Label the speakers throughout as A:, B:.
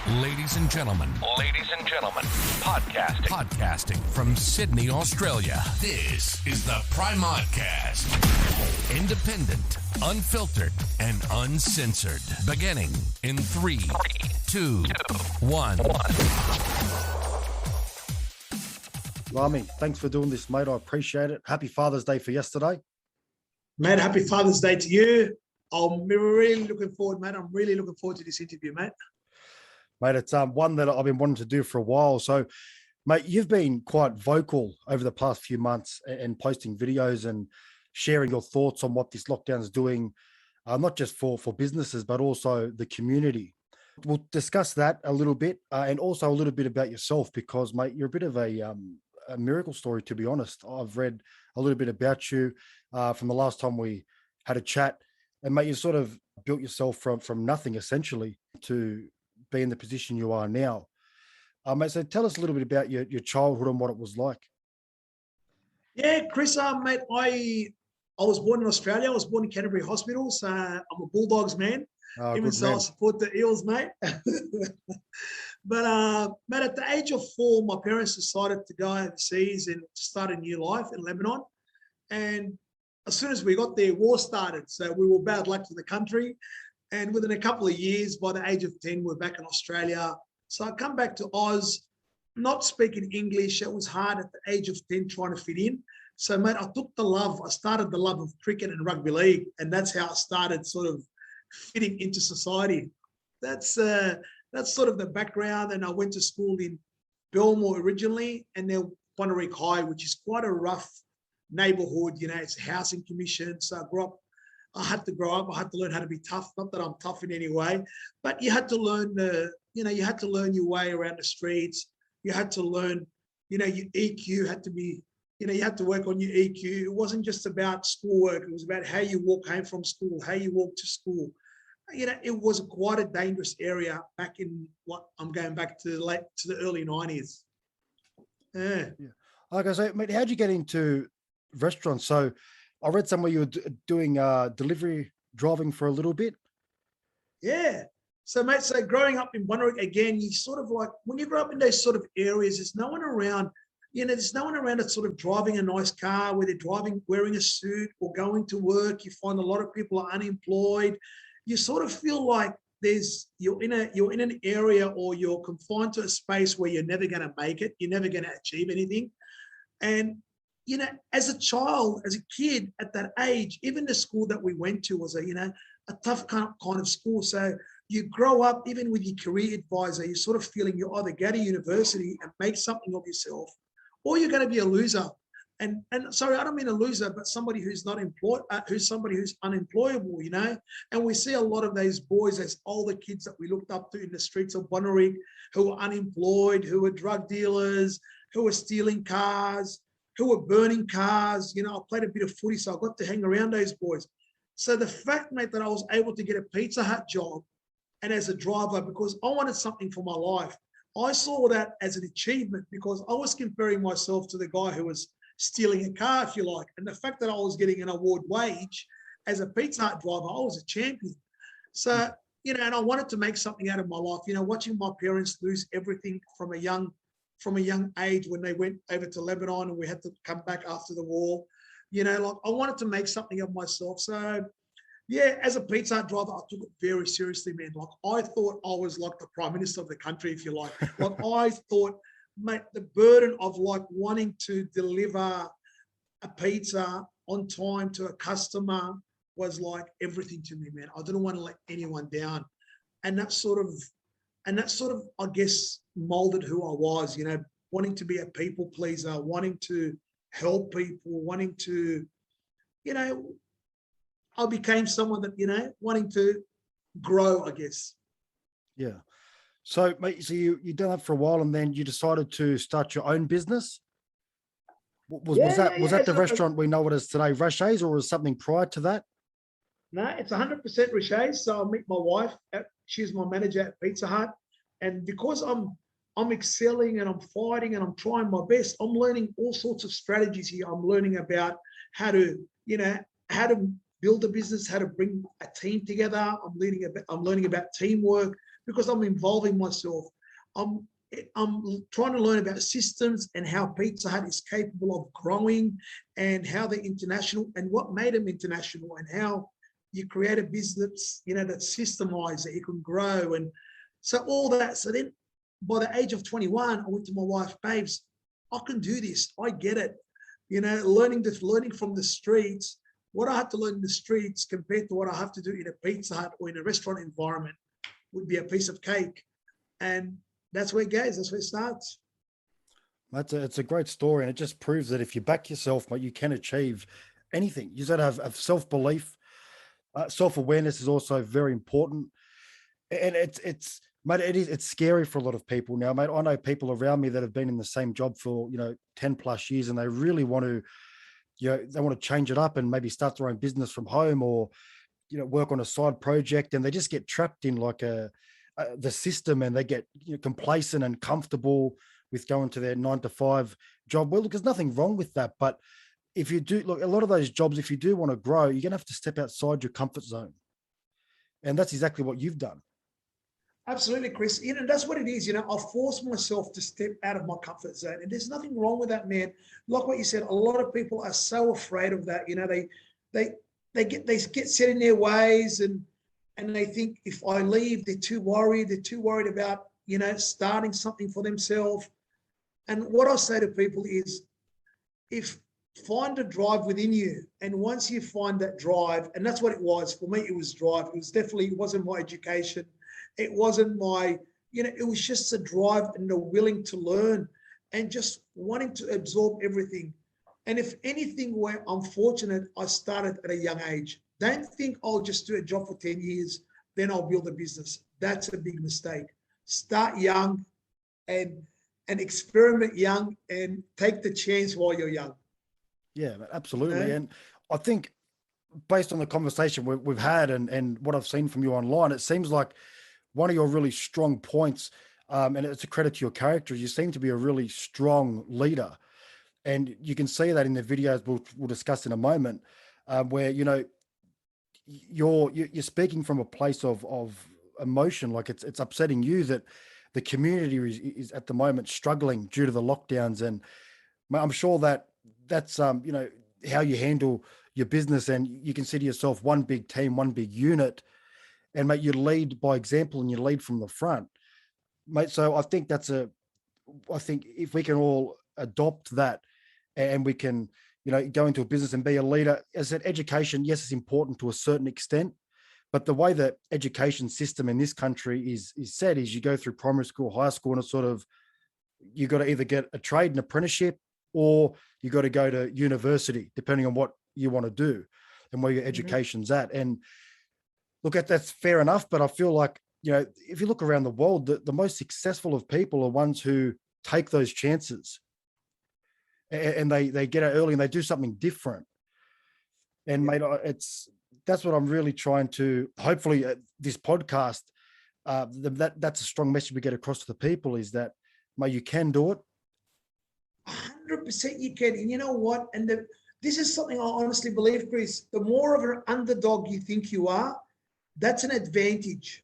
A: Ladies and gentlemen, podcasting from Sydney, Australia. This is the Primodcast. Independent, unfiltered, and uncensored. Beginning in 3, 2, 1.
B: Rami, thanks for doing this, mate. I appreciate it. Happy Father's Day for yesterday.
C: Mate, happy Father's Day to you. I'm really looking forward, mate. I'm really looking forward to this interview, mate.
B: Mate, it's one that I've been wanting to do for a while. So, mate, you've been quite vocal over the past few months and posting videos and sharing your thoughts on what this lockdown is doing, not just for businesses, but also the community. We'll discuss that a little bit and also a little bit about yourself because, mate, you're a bit of a miracle story, to be honest. I've read a little bit about you from the last time we had a chat. And, mate, you sort of built yourself from nothing, essentially, to be in the position you are now. Mate, so tell us a little bit about your childhood and what it was like.
C: Yeah, Chris, mate, I was born in Australia. I was born in Canterbury Hospital. So I'm a Bulldogs man. Even so, I support the Eels, mate. But, mate, at the age of 4, my parents decided to go overseas and start a new life in Lebanon. And as soon as we got there, war started. So we were bad luck for the country. And within a couple of years, by the age of 10, we're back in Australia. So I come back to Oz, not speaking English. It was hard at the age of 10 trying to fit in. So, mate, I started the love of cricket and rugby league. And that's how I started sort of fitting into society. That's sort of the background. And I went to school in Belmore originally and then Bunnerik High, which is quite a rough neighborhood. You know, it's a housing commission. So I had to grow up. I had to learn how to be tough. Not that I'm tough in any way, but you had to learn you had to learn your way around the streets. You had to learn, your EQ had to be, you had to work on your EQ. It wasn't just about schoolwork. It was about how you walk home from school, how you walk to school. It was quite a dangerous area back in I'm going back to the early 90s. Yeah.
B: Okay, so, mate, how'd you get into restaurants? So I read somewhere you were doing delivery driving for a little bit.
C: Yeah. So, mate, growing up in Bunnerik, again, you sort of like, when you grow up in those sort of areas, there's no one around, there's no one around that's sort of driving a nice car, where they're driving, wearing a suit or going to work. You find a lot of people are unemployed. You sort of feel like you're in an area or you're confined to a space where you're never going to make it. You're never going to achieve anything. And as a child, as a kid at that age, even the school that we went to was a tough kind of school. So you grow up, even with your career advisor, you're sort of feeling you either go to university and make something of yourself, or you're going to be a loser. And sorry, I don't mean a loser, but somebody who's not employed, who's unemployable, And we see a lot of those boys, those older kids that we looked up to in the streets of Bunnerik, who are unemployed, who are drug dealers, who are stealing cars, who were burning cars. I played a bit of footy, so I got to hang around those boys. So the fact, mate, that I was able to get a Pizza Hut job and as a driver, because I wanted something for my life, I saw that as an achievement because I was comparing myself to the guy who was stealing a car, if you like. And the fact that I was getting an award wage as a Pizza Hut driver, I was a champion. So, and I wanted to make something out of my life. Watching my parents lose everything from a young age when they went over to Lebanon and we had to come back after the war, I wanted to make something of myself. So, yeah, as a Pizza Hut driver, I took it very seriously, man. I thought I was like the Prime Minister of the country, if you like. I thought, mate, the burden of wanting to deliver a pizza on time to a customer was like everything to me, man. I didn't want to let anyone down. And that sort of, I guess, molded who I was, wanting to be a people pleaser, wanting to help people, wanting to, I became someone that, wanting to grow, I guess.
B: Yeah. So, mate, so you done that for a while and then you decided to start your own business? Was that the restaurant we know it as today, RASHAYS, or was something prior to that?
C: No, it's 100% RASHAYS. So I meet my wife. She's my manager at Pizza Hut. And because I'm excelling and I'm fighting and I'm trying my best, I'm learning all sorts of strategies here. I'm learning about how to build a business, how to bring a team together. I'm learning about teamwork, because I'm involving myself. I'm trying to learn about systems and how Pizza Hut is capable of growing and how they're international and what made them international and how you create a business, that's systemized, that you can grow. And so all that. So then by the age of 21, I went to my wife, babes, I can do this. I get it. Learning from the streets, what I have to learn in the streets compared to what I have to do in a Pizza Hut or in a restaurant environment would be a piece of cake. And that's where it goes. That's where it starts.
B: It's a great story. And it just proves that if you back yourself, mate, you can achieve anything. You just got to have self-belief. Self-awareness is also very important. And mate, it's scary for a lot of people now, mate. I know people around me that have been in the same job for, 10 plus years, and they really want to, they want to change it up and maybe start their own business from home or, work on a side project, and they just get trapped in like the system, and they get complacent and comfortable with going to their 9 to 5 job. Well, look, there's nothing wrong with that. But if you do, look, a lot of those jobs, if you do want to grow, you're going to have to step outside your comfort zone. And that's exactly what you've done.
C: Absolutely, Chris. That's what it is. I force myself to step out of my comfort zone. And there's nothing wrong with that, man. Like what you said, a lot of people are so afraid of that. They get set in their ways, and they think if I leave, they're too worried. They're too worried about, starting something for themselves. And what I say to people is, find a drive within you. And once you find that drive, and that's what it was for me, it was drive. It wasn't my education. It wasn't my, it was just a drive and a willing to learn and just wanting to absorb everything. And if anything, where I'm fortunate, I started at a young age. Don't think I'll just do a job for 10 years, then I'll build a business. That's a big mistake. Start young and experiment young and take the chance while you're young.
B: Yeah, absolutely. And I think based on the conversation we've had and what I've seen from you online, it seems like one of your really strong points, and it's a credit to your character, you seem to be a really strong leader. And you can see that in the videos we'll discuss in a moment, where, you're speaking from a place of emotion. Like it's upsetting you that the community is at the moment struggling due to the lockdowns. And I'm sure that's how you handle your business, and you consider yourself one big team, one big unit, and mate, you lead by example and you lead from the front, mate. So I think I think if we can all adopt that and we can, go into a business and be a leader. As I said, education, yes, it's important to a certain extent, but the way the education system in this country is set is you go through primary school, high school, and it's sort of, you got to either get a trade, an apprenticeship, or you got to go to university, depending on what you want to do and where your education's at. And look, that's fair enough, but I feel like, if you look around the world, the most successful of people are ones who take those chances and they get out early and they do something different. And mate, that's what I'm really trying to, hopefully this podcast, that's a strong message we get across to the people, is that, mate, you can do it.
C: 100% you can. And you know what? And this is something I honestly believe, Chris. The more of an underdog you think you are, that's an advantage.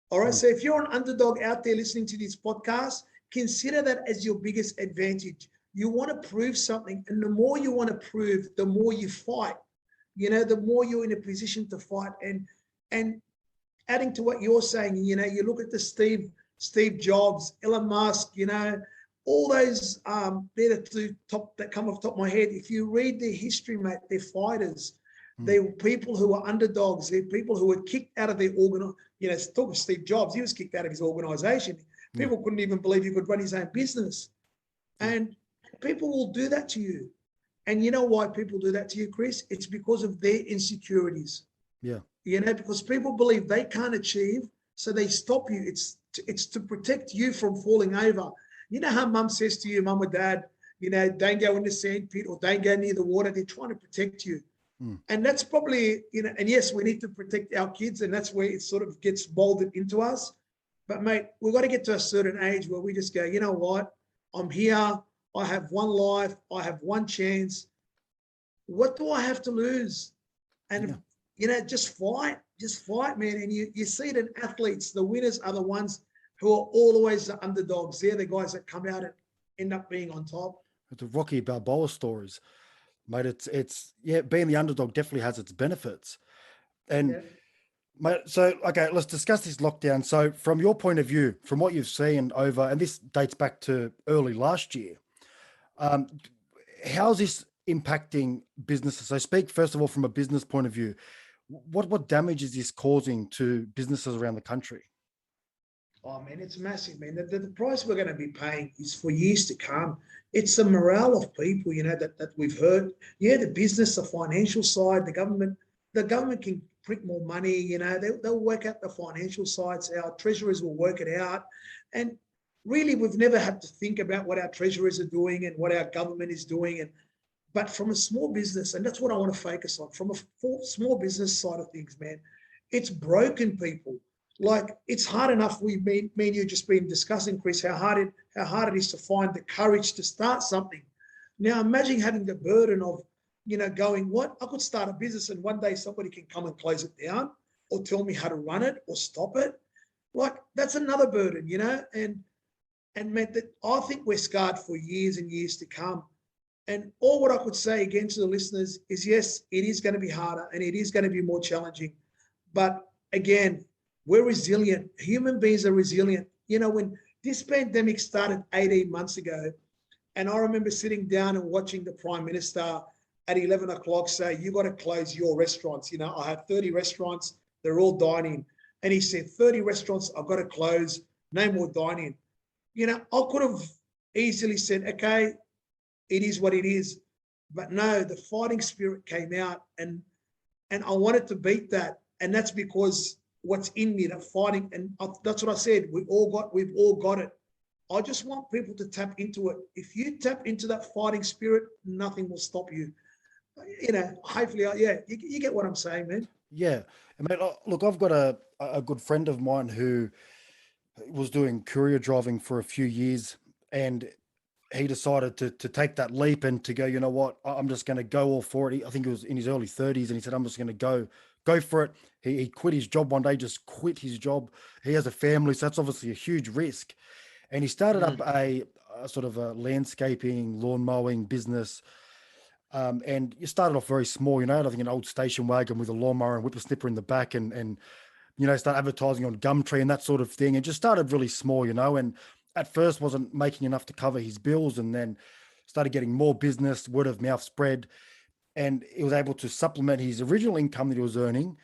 C: All right. So if you're an underdog out there listening to this podcast, consider that as your biggest advantage. You want to prove something. And the more you want to prove, the more you fight. The more you're in a position to fight. And adding to what you're saying, you look at the Steve Jobs, Elon Musk, all those, they're the two top that come off the top of my head. If you read their history, mate, they're fighters. They were people who were underdogs. They're people who were kicked out of their talk of Steve Jobs, he was kicked out of his organization. People couldn't even believe he could run his own business. And people will do that to you. And you know why people do that to you, Chris? It's because of their insecurities.
B: Yeah.
C: Because people believe they can't achieve, so they stop you. It's to protect you from falling over. You know how mum says to you, mum or dad, don't go in the sandpit or don't go near the water. They're trying to protect you. And that's probably, and yes, we need to protect our kids, and that's where it sort of gets molded into us. But mate, we've got to get to a certain age where we just go, you know what? I'm here. I have one life. I have one chance. What do I have to lose? And, just fight, man. And you see it in athletes. The winners are the ones who are always the underdogs. They're the guys that come out and end up being on top.
B: The Rocky Balboa stories, mate. It's being the underdog definitely has its benefits. And mate, so okay, let's discuss this lockdown. So from your point of view, from what you've seen over, and this dates back to early last year, how's this impacting businesses? So speak first of all from a business point of view. What damage is this causing to businesses around the country?
C: Oh man, it's massive, man. The price we're going to be paying is for years to come. It's the morale of people, that we've heard. Yeah, the business, the financial side, the government can print more money. They'll work out the financial sides. Our treasurers will work it out, and really, we've never had to think about what our treasurers are doing and what our government is doing. But from a small business, and that's what I want to focus on, from a small business side of things, man, it's broken people. Like, it's hard enough. Me and you just been discussing, Chris, how hard it is to find the courage to start something. Now, imagine having the burden of, going, what? I could start a business and one day somebody can come and close it down or tell me how to run it or stop it. Like, that's another burden, and meant that I think we're scarred for years and years to come. And all what I could say again to the listeners is, yes, it is going to be harder and it is going to be more challenging. But again, we're resilient. Human beings are resilient. When this pandemic started 18 months ago, and I remember sitting down and watching the Prime Minister at 11 o'clock say, you got to close your restaurants. I have 30 restaurants. They're all dining. And he said, 30 restaurants, I've got to close. No more dining. I could have easily said, okay, it is what it is. But no, the fighting spirit came out, and I wanted to beat that. And that's because what's in me, that fighting, and that's what I said. We've all got it. I just want people to tap into it. If you tap into that fighting spirit, nothing will stop you. Hopefully, you get what I'm saying, man.
B: Yeah. I mean, look, I've got a good friend of mine who was doing courier driving for a few years, and he decided to take that leap and to go, you know what, I'm just going to go all for it. I think it was in his early 30s, and he said, I'm just going to go for it. He quit his job one day, just quit his job. He has a family, so that's obviously a huge risk. And he started up a sort of a landscaping, lawn mowing business. And you started off very small, I think an old station wagon with a lawnmower and whippersnipper in the back, and start advertising on Gumtree and that sort of thing, and just started really small, and at first wasn't making enough to cover his bills, and then started getting more business, word of mouth spread, and he was able to supplement his original income that he was earning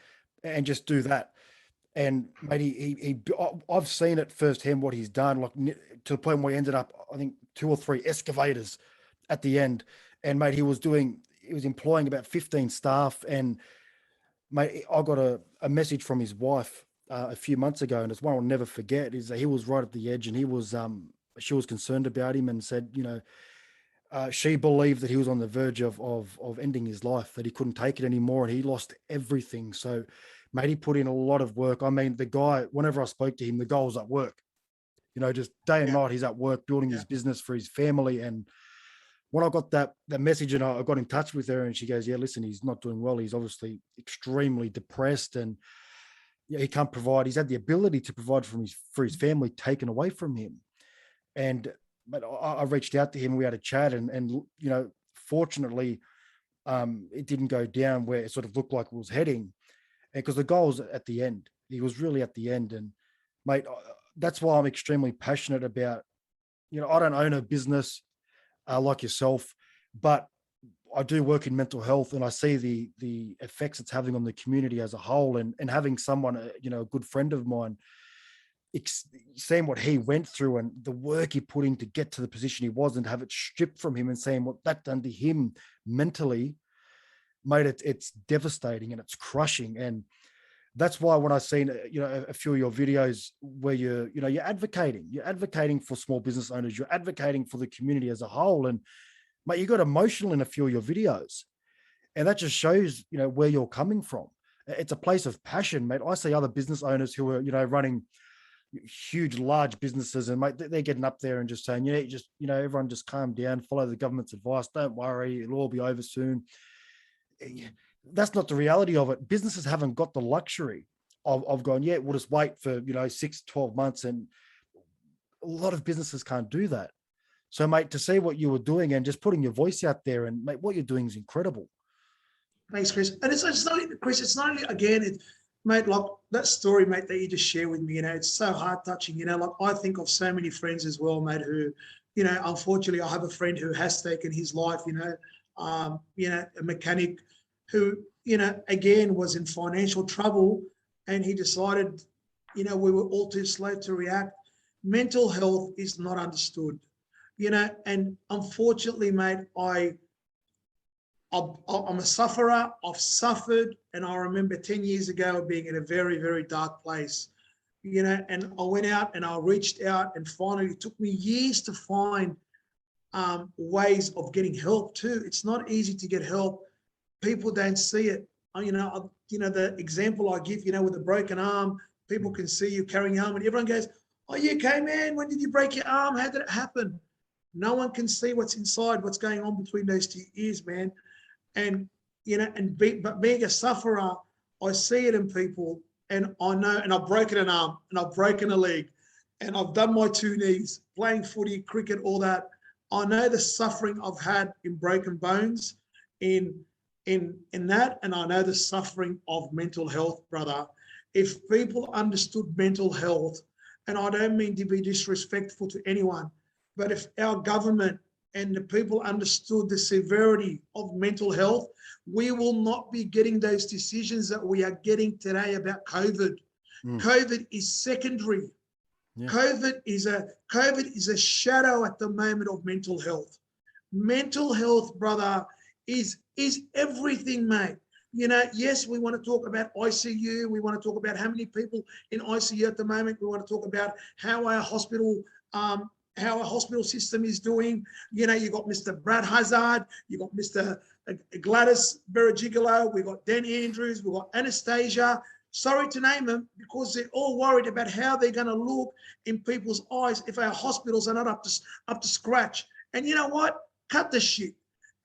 B: and just do that. And mate, I've seen it firsthand what he's done, like to the point where he ended up, I think, 2 or 3 excavators at the end. And mate, he was employing about 15 staff. And mate, I got a message from his wife a few months ago, and it's one I'll never forget, is that he was right at the edge, and she was concerned about him and said, she believed that he was on the verge of ending his life, that he couldn't take it anymore, and he lost everything. So mate, he put in a lot of work. I mean, the guy, whenever I spoke to him, the guy was at work, just day and night, he's at work building his business for his family. And when I got that message and I got in touch with her, and she goes, yeah, listen, he's not doing well. He's obviously extremely depressed, and he can't provide. He's had the ability to provide for his family taken away from him. But I reached out to him. We had a chat, and fortunately, it didn't go down where it sort of looked like it was heading, and because the goal was at the end. He was really at the end, and mate, that's why I'm extremely passionate about. I don't own a business like yourself, but I do work in mental health, and I see the effects it's having on the community as a whole, and having someone, a good friend of mine, seeing what he went through and the work he put in to get to the position he was, and have it stripped from him, and saying what that done to him mentally, mate, it's devastating and it's crushing. And that's why when I seen a few of your videos where you're advocating for small business owners, you're advocating for the community as a whole, and mate, you got emotional in a few of your videos, and that just shows where you're coming from. It's a place of passion, mate. I see other business owners who are running huge, large businesses, and mate, they're getting up there and just saying, everyone just calm down, follow the government's advice, don't worry, it'll all be over soon. that's not the reality of it. Businesses haven't got the luxury of going, yeah, we'll just wait for, 6, 12 months. And a lot of businesses can't do that. So, mate, to see what you were doing and just putting your voice out there, and mate, what you're doing is incredible.
C: Thanks, Chris. And it's not only, Chris, it's not only, again, mate, like that story, mate, that you just share with me, it's so heart touching, like I think of so many friends as well, mate, who, unfortunately I have a friend who has taken his life, a mechanic who, again, was in financial trouble, and he decided, we were all too slow to react. Mental health is not understood, and unfortunately, mate, I'm a sufferer. I've suffered, and I remember 10 years ago being in a very, very dark place, and I went out and I reached out, and finally it took me years to find ways of getting help too. It's not easy to get help. People don't see it. The example I give, with a broken arm, people can see you carrying your arm and everyone goes, "Oh, you okay, man? When did you break your arm? How did it happen?" No one can see what's inside, what's going on between those two ears, man. And, but being a sufferer, I see it in people, and I know, and I've broken an arm and I've broken a leg and I've done my 2 knees, playing footy, cricket, all that. I know the suffering I've had in broken bones, in that, and I know the suffering of mental health, brother. If people understood mental health, and I don't mean to be disrespectful to anyone, but if our government and the people understood the severity of mental health, we will not be getting those decisions that we are getting today about COVID. COVID is secondary. Yeah. COVID is a shadow at the moment of mental health. Mental health, brother, is everything, mate. Yes, we want to talk about ICU. We want to talk about how many people in ICU at the moment. We want to talk about how our hospital system is doing. You got Mr. Brad Hazard, you got Mr. Gladys Berejiklian, we got Dan Andrews, we got Anastasia. Sorry to name them, because they're all worried about how they're going to look in people's eyes if our hospitals are not up to scratch. And you know what? Cut the shit.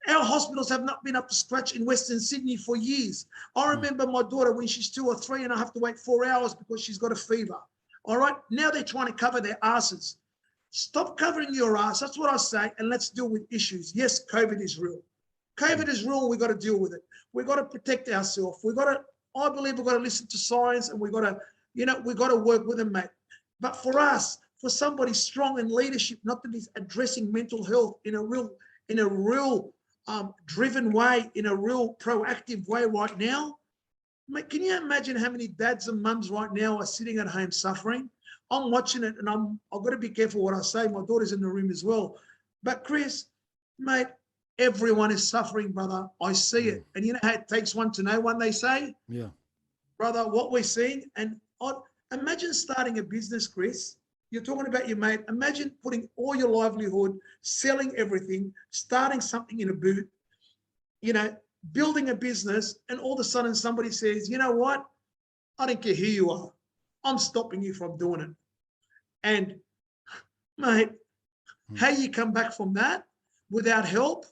C: Our hospitals have not been up to scratch in Western Sydney for years. I remember my daughter when she's 2 or 3 and I have to wait 4 hours because she's got a fever. All right. Now they're trying to cover their asses. Stop covering your ass. That's what I say. And let's deal with issues. Yes, COVID is real. COVID is real. We've got to deal with it. We've got to protect ourselves. I believe we've got to listen to science, and we've got to work with them, mate. But for us, for somebody strong in leadership, not to be addressing mental health in a real driven way, in a real proactive way right now, mate, can you imagine how many dads and mums right now are sitting at home suffering? I'm watching it, and I've got to be careful what I say. My daughter's in the room as well. But Chris, mate, everyone is suffering, brother. I see it. And you know how it takes one to know one, they say? Yeah. Brother, what we're seeing, and imagine starting a business, Chris. You're talking about your mate. Imagine putting all your livelihood, selling everything, starting something in a booth, building a business, and all of a sudden somebody says, "You know what? I don't care who you are. I'm stopping you from doing it." And, mate, how you come back from that without help,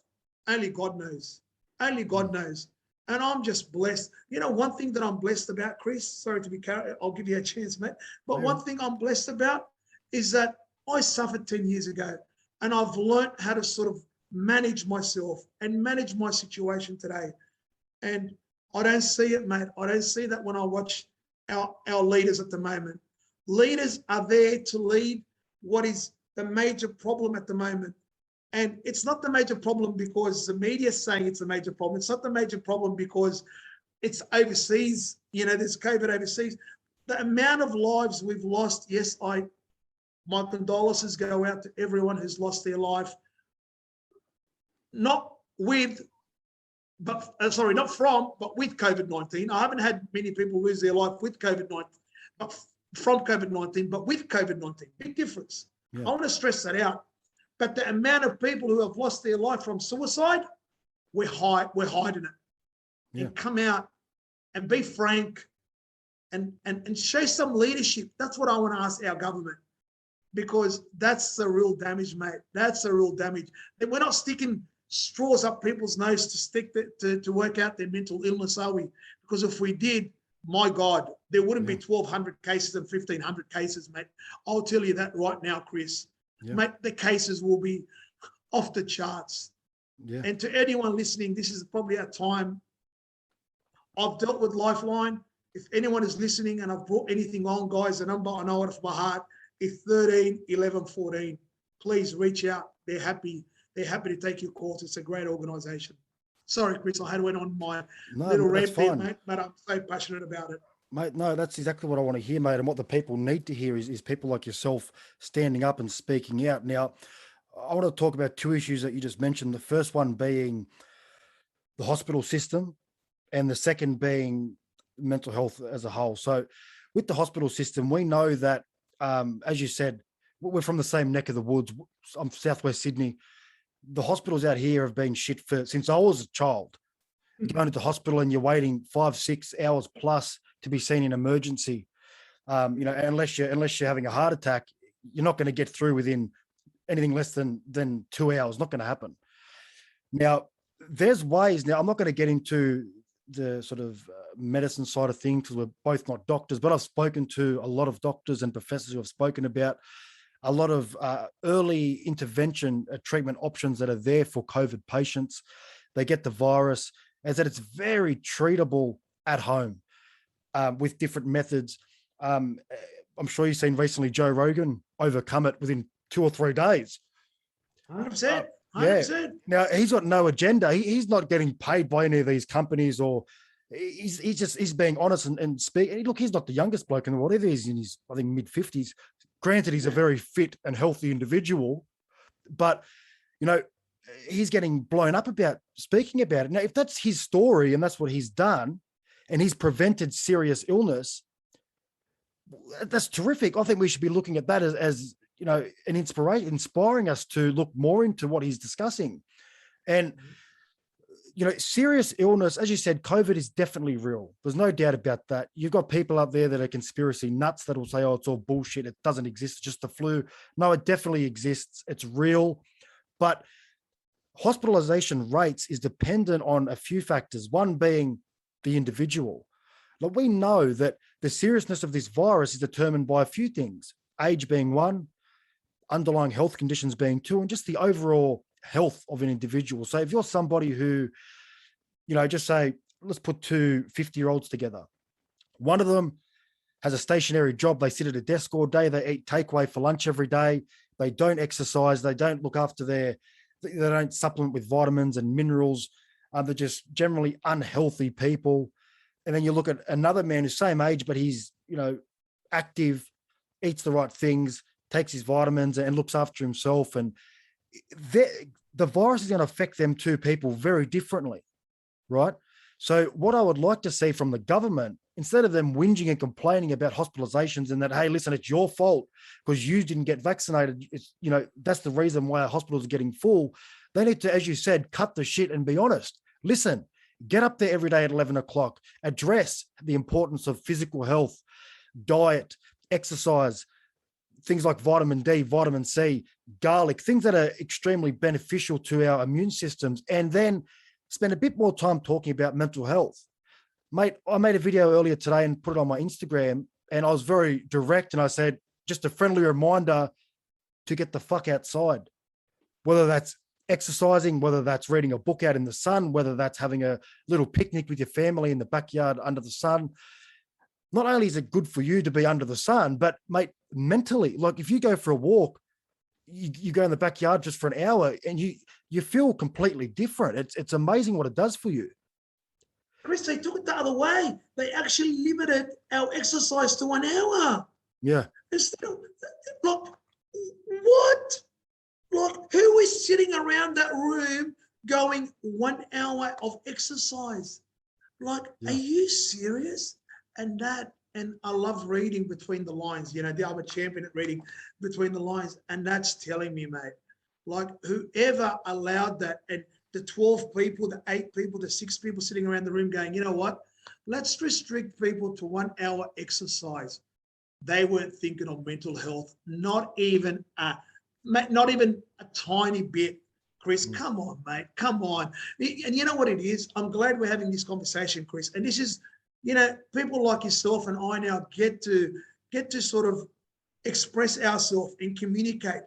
C: only God knows. Only God knows. And I'm just blessed. One thing that I'm blessed about, Chris, sorry to be carried, I'll give you a chance, mate. But one thing I'm blessed about is that I suffered 10 years ago, and I've learned how to sort of manage myself and manage my situation today. And I don't see it, mate. I don't see that when I watch our leaders at the moment. Leaders are there to lead what is the major problem at the moment. And it's not the major problem because the media is saying it's a major problem. It's not the major problem because it's overseas, there's COVID overseas. The amount of lives we've lost, yes, my condolences go out to everyone who's lost their life. Not from, but with COVID-19. I haven't had many people lose their life with COVID-19, but from COVID-19, but with COVID-19. Big difference. Yeah. I want to stress that out. But the amount of people who have lost their life from suicide, we're hiding it. Yeah. And come out and be frank and show some leadership. That's what I want to ask our government, because that's the real damage, mate. That's the real damage. We're not sticking straws up people's nose to stick to work out their mental illness, are we? Because if we did, my God, there wouldn't be 1,200 cases and 1,500 cases, mate. I'll tell you that right now, Chris.
B: Yeah.
C: Mate, the cases will be off the charts.
B: Yeah.
C: And to anyone listening, this is probably our time. I've dealt with Lifeline. If anyone is listening and I've brought anything on, guys, the number I know it off my heart is 13 11 14. Please reach out. They're happy to take your calls. It's a great organization. Sorry, Chris, I had went on my little rant there, mate, but I'm so passionate about it.
B: Mate, no, that's exactly what I want to hear, mate. And what the people need to hear is people like yourself standing up and speaking out. Now, I want to talk about two issues that you just mentioned. The first one being the hospital system, and the second being mental health as a whole. So with the hospital system, we know that, as you said, we're from the same neck of the woods. I'm Southwest Sydney. The hospitals out here have been shit since I was a child. Going to the hospital and you're waiting 5-6 hours plus to be seen in emergency. Unless you're having a heart attack, you're not going to get through within anything less than 2 hours. Not going to happen. Now, there's ways. Now, I'm not going to get into the sort of medicine side of things because we're both not doctors, but I've spoken to a lot of doctors and professors who have spoken about a lot of early intervention treatment options that are there for COVID patients. They get the virus, as that it's very treatable at home with different methods. I'm sure you've seen recently Joe Rogan overcome it within 2 or 3 days.
C: 100%. 100%.
B: Yeah. Now, he's got no agenda. He's not getting paid by any of these companies, or he's being honest and speak. Look, he's not the youngest bloke in the world. He's in his, I think, mid-50s. Granted, he's a very fit and healthy individual, but, he's getting blown up about speaking about it. Now, if that's his story and that's what he's done and he's prevented serious illness, that's terrific. I think we should be looking at that as an inspiration, inspiring us to look more into what he's discussing. And, serious illness, as you said, COVID is definitely real. There's no doubt about that. You've got people out there that are conspiracy nuts that will say, oh, it's all bullshit. It doesn't exist. It's just the flu. No, it definitely exists. It's real. But hospitalization rates is dependent on a few factors, one being the individual. Like, we know that the seriousness of this virus is determined by a few things, age being one, underlying health conditions being two, and just the overall health of an individual. So if you're somebody who, just say, let's put two 50-year-olds together. One of them has a stationary job. They sit at a desk all day. They eat takeaway for lunch every day. They don't exercise. They don't look after they don't supplement with vitamins and minerals. They're just generally unhealthy people. And then you look at another man who's same age, but he's, active, eats the right things, takes his vitamins and looks after himself. And the virus is going to affect them two people very differently, right? So what I would like to see from the government, instead of them whinging and complaining about hospitalizations and that, hey, listen, it's your fault because you didn't get vaccinated. It's, that's the reason why our hospitals are getting full. They need to, as you said, cut the shit and be honest. Listen, get up there every day at 11 o'clock, address the importance of physical health, diet, exercise, things like vitamin D, vitamin C, garlic, things that are extremely beneficial to our immune systems, and then spend a bit more time talking about mental health. Mate, I made a video earlier today and put it on my Instagram, and I was very direct, and I said, just a friendly reminder to get the fuck outside, whether that's exercising, whether that's reading a book out in the sun, whether that's having a little picnic with your family in the backyard under the sun. Not only is it good for you to be under the sun, but mate, mentally, like if you go for a walk, you go in the backyard just for an hour and you feel completely different. It's amazing what it does for you.
C: Chris, they took it the other way. They actually limited our exercise to 1 hour.
B: Yeah.
C: Instead of, like, what? Like, who is sitting around that room going 1 hour of exercise? Like, Are you serious? And I love reading between the lines. I'm a champion at reading between the lines. And that's telling me, mate, like whoever allowed that, and the 12 people, the 8 people, the 6 people sitting around the room going, you know what? Let's restrict people to 1 hour exercise. They weren't thinking of mental health, not even a tiny bit. Chris, come on, mate. Come on. And you know what it is? I'm glad we're having this conversation, Chris. And this is, people like yourself and I now get to sort of express ourselves and communicate.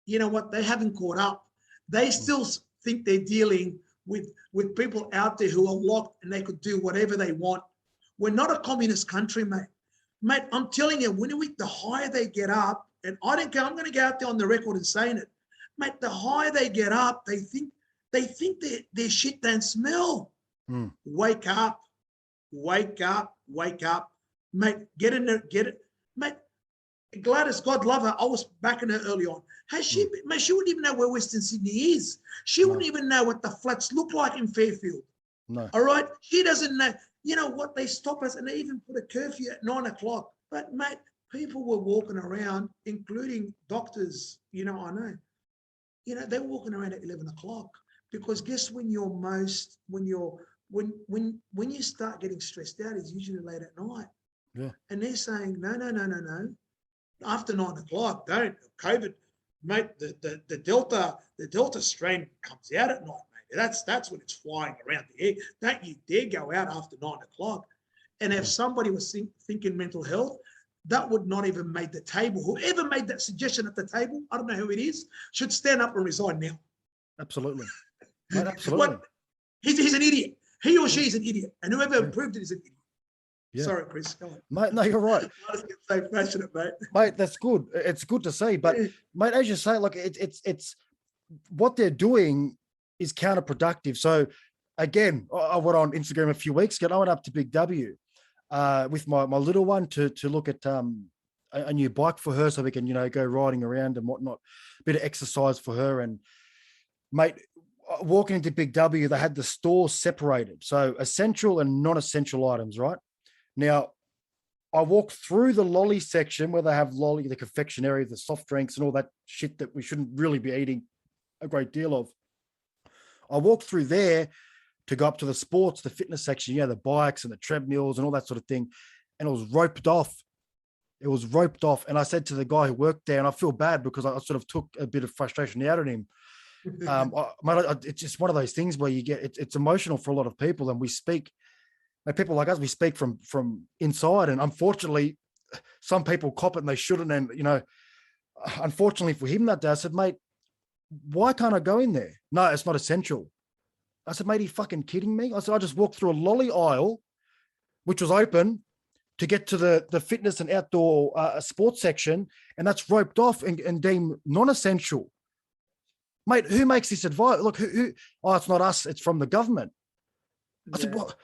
C: You know what? They haven't caught up. They still think they're dealing with people out there who are locked and they could do whatever they want. We're not a communist country, mate. Mate, I'm telling you, the higher they get up, and I don't care, I'm going to go out there on the record and saying it, mate, the higher they get up, they think their shit don't smell. Wake up, wake up, wake up. Mate, get in there, get it. Mate, Gladys, God love her, I was backing her early on. She wouldn't even know where Western Sydney is. She wouldn't even know what the flats look like in Fairfield.
B: No.
C: All right? She doesn't know. You know what? They stop us and they even put a curfew at 9 o'clock. But, mate, people were walking around, including doctors, I know. They were walking around at 11 o'clock because guess when when you start getting stressed out is usually late at night.
B: Yeah.
C: And they're saying, no. After 9 o'clock, don't. COVID, mate, the Delta strain comes out at night, mate. That's when it's flying around the air. Don't you dare go out after 9 o'clock. And if somebody was thinking mental health, that would not even make the table. Whoever made that suggestion at the table, I don't know who it is, should stand up and resign now.
B: Absolutely. Mate, absolutely.
C: He's an idiot. He or she is an idiot. And whoever approved it is an idiot. Yeah. Sorry, Chris. Go on.
B: Mate, no, you're right.
C: I just get so passionate, mate.
B: Mate, that's good. It's good to see. But, mate, as you say, like it's what they're doing is counterproductive. So, again, I went on Instagram a few weeks ago. I went up to Big W with my little one to look at a new bike for her so we can, go riding around and whatnot. A bit of exercise for her. And, mate, walking into Big W, they had the stores separated. So, essential and non-essential items, right? Now, I walked through the lolly section where they have lolly, the confectionery, the soft drinks and all that shit that we shouldn't really be eating a great deal of. I walked through there to go up to the sports, the fitness section, the bikes and the treadmills and all that sort of thing. And it was roped off. It was roped off. And I said to the guy who worked there, and I feel bad because I sort of took a bit of frustration out of him. It's just one of those things where you get, it's emotional for a lot of people. And we speak, people like us, we speak from inside, and unfortunately, some people cop it and they shouldn't. And unfortunately for him that day, I said, mate, why can't I go in there? No, it's not essential. I said, mate, are you fucking kidding me? I said, I just walked through a lolly aisle, which was open, to get to the fitness and outdoor sports section, and that's roped off and deemed non-essential. Mate, who makes this advice? Look, who? Oh, it's not us. It's from the government. I said, what?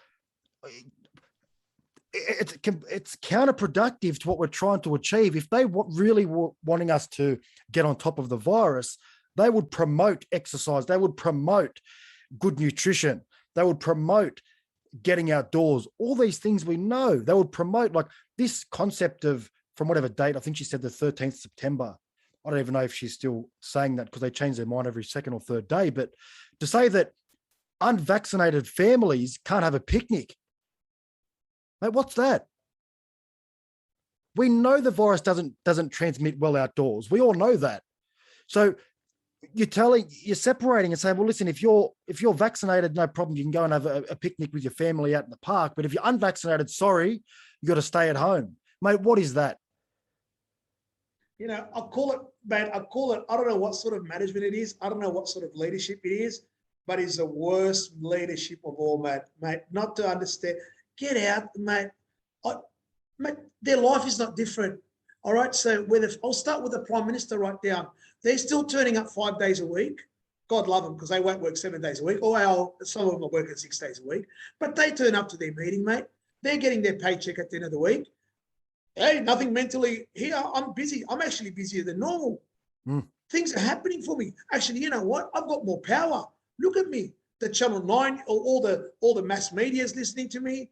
B: It's counterproductive to what we're trying to achieve. If they really were wanting us to get on top of the virus, they would promote exercise. They would promote good nutrition. They would promote getting outdoors. All these things we know. They would promote like this concept of, from whatever date, I think she said the 13th September. I don't even know if she's still saying that because they change their mind every second or third day. But to say that unvaccinated families can't have a picnic, mate, what's that? We know the virus doesn't transmit well outdoors. We all know that. So you're separating and saying, well, listen, if you're vaccinated, no problem. You can go and have a picnic with your family out in the park. But if you're unvaccinated, sorry, you got to stay at home. Mate, what is that?
C: I'll call it, mate, I don't know what sort of management it is. I don't know what sort of leadership it is, but it's the worst leadership of all, mate, not to understand. Get out, mate. Mate, their life is not different. All right. So I'll start with the Prime Minister right down. They're still turning up 5 days a week. God love them because they won't work 7 days a week. Or some of them are working 6 days a week. But they turn up to their meeting, mate. They're getting their paycheck at the end of the week. Hey, nothing mentally here. I'm busy. I'm actually busier than normal. Things are happening for me. Actually, you know what? I've got more power. Look at me. The Channel 9, all the mass media is listening to me.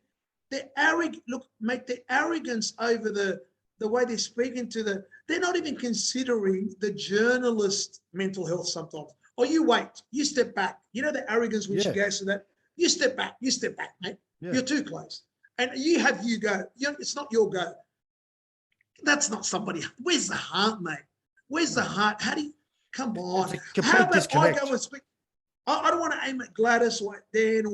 C: The arrogance over the way they're speaking they're not even considering the journalist mental health sometimes. Oh, you wait, you step back. You know the arrogance when she goes to that. You step back, mate. Yeah. You're too close. And you go. It's not your go. That's not somebody. Where's the heart, mate? Where's the heart? How do you, come on.
B: How about
C: disconnect. I go and speak? I don't want to aim at Gladys or at Dan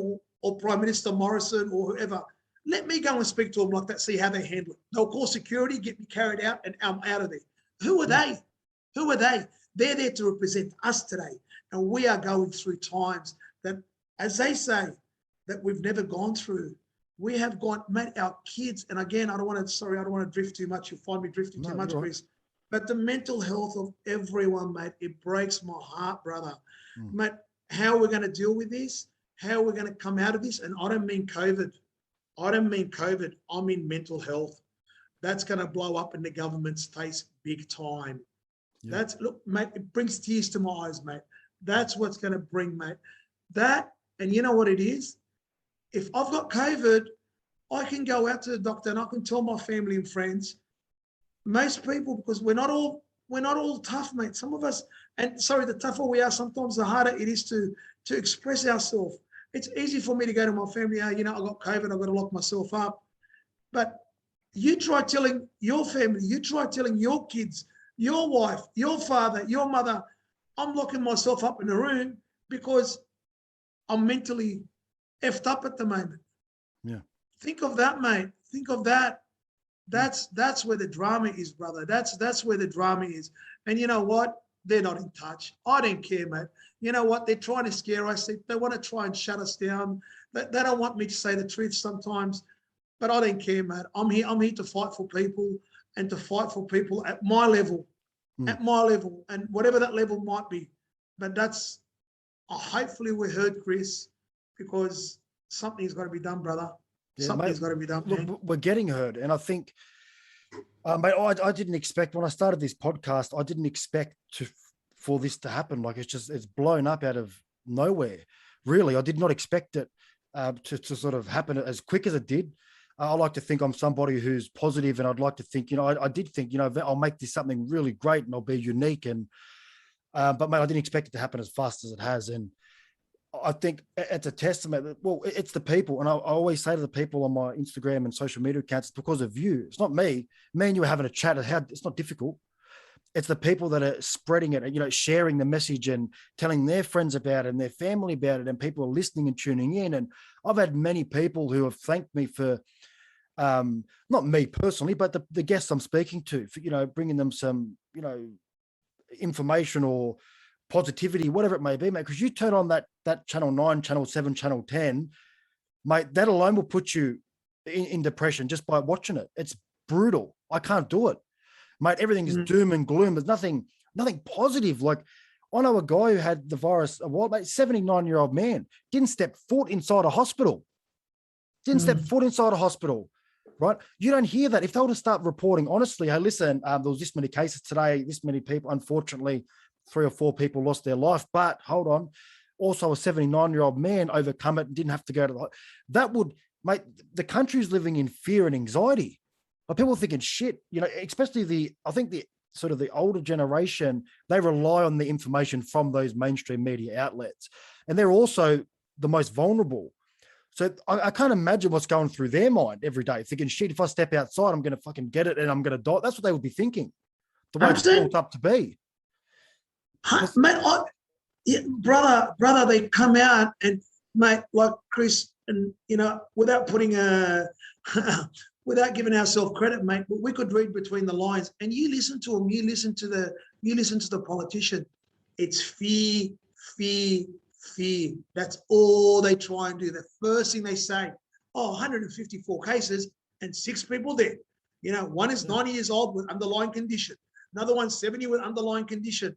C: or Prime Minister Morrison or whoever. Let me go and speak to them like that, see how they handle it. They'll call security, get me carried out, and I'm out of there. Who are they? Who are they? They're there to represent us today. And we are going through times that, as they say, that we've never gone through. We have mate, our kids, and again, I don't want to drift too much. You'll find me drifting too much, Chris. But the mental health of everyone, mate, it breaks my heart, brother. Mate, how we're going to deal with this, how we're going to come out of this, and I don't mean COVID. I mean mental health. That's going to blow up in the government's face big time. Yeah. Look, mate, it brings tears to my eyes, mate. That's what's going to bring, mate. That, and you know what it is? If I've got COVID, I can go out to the doctor and I can tell my family and friends. Most people, because we're not all tough, mate. Some of us, and sorry, the tougher we are, sometimes the harder it is to express ourselves. It's easy for me to go to my family, I got COVID, I've got to lock myself up. But you try telling your family, you try telling your kids, your wife, your father, your mother, I'm locking myself up in a room because I'm mentally effed up at the moment. Yeah. Think of that, mate. Think of that. That's where the drama is, brother. That's where the drama is. And you know what? They're not in touch. I don't care, mate. You know what? They're trying to scare us. They want to try and shut us down. They don't want me to say the truth sometimes, but I don't care, mate. I'm here to fight for people and to fight for people at my level, and whatever that level might be. But that's, hopefully we heard, Chris, because something's got to be done, brother. Yeah, something's got to be done.
B: Look, we're getting heard. And I think, mate, I didn't expect, when I started this podcast, I didn't expect for this to happen. Like, it's blown up out of nowhere. Really, I did not expect it to sort of happen as quick as it did. I like to think I'm somebody who's positive, and I'd like to think, I did think, I'll make this something really great and I'll be unique. And, but mate, I didn't expect it to happen as fast as it has. And I think it's a testament that, well, it's the people. And I always say to the people on my Instagram and social media accounts, it's because of you. It's not me. Me and you are having a chat. It's not difficult. It's the people that are spreading it and, sharing the message and telling their friends about it and their family about it. And people are listening and tuning in. And I've had many people who have thanked me for, not me personally, but the guests I'm speaking to, for, bringing them some, information or positivity, whatever it may be, mate. Because you turn on that channel 9, channel 7, channel 10, mate, that alone will put you in depression just by watching it. It's brutal. I can't do it, mate. Everything is doom and gloom. There's nothing positive. Like, I know a guy who had the virus a while, mate, 79-year-old man, didn't step foot inside a hospital. Right? You don't hear that. If they were to start reporting honestly, hey, listen, there was this many cases today, this many people, unfortunately, 3 or 4 people lost their life, but hold on, also a 79-year-old man overcome it and didn't have to go to the, that would, mate, the country's living in fear and anxiety. But people are thinking, shit, especially I think the sort of the older generation, they rely on the information from those mainstream media outlets. And they're also the most vulnerable. So I can't imagine what's going through their mind every day, thinking, shit, if I step outside, I'm going to fucking get it and I'm going to die. That's what they would be thinking, the way it's built up to be.
C: Mate, brother, they come out and, mate, like Chris, and without putting without giving ourselves credit, mate, but we could read between the lines. And you listen to them, you listen to the politician. It's fear. That's all they try and do. The first thing they say, 154 cases and 6 people dead. One is 90 years old with underlying condition. Another one's 70 with underlying condition.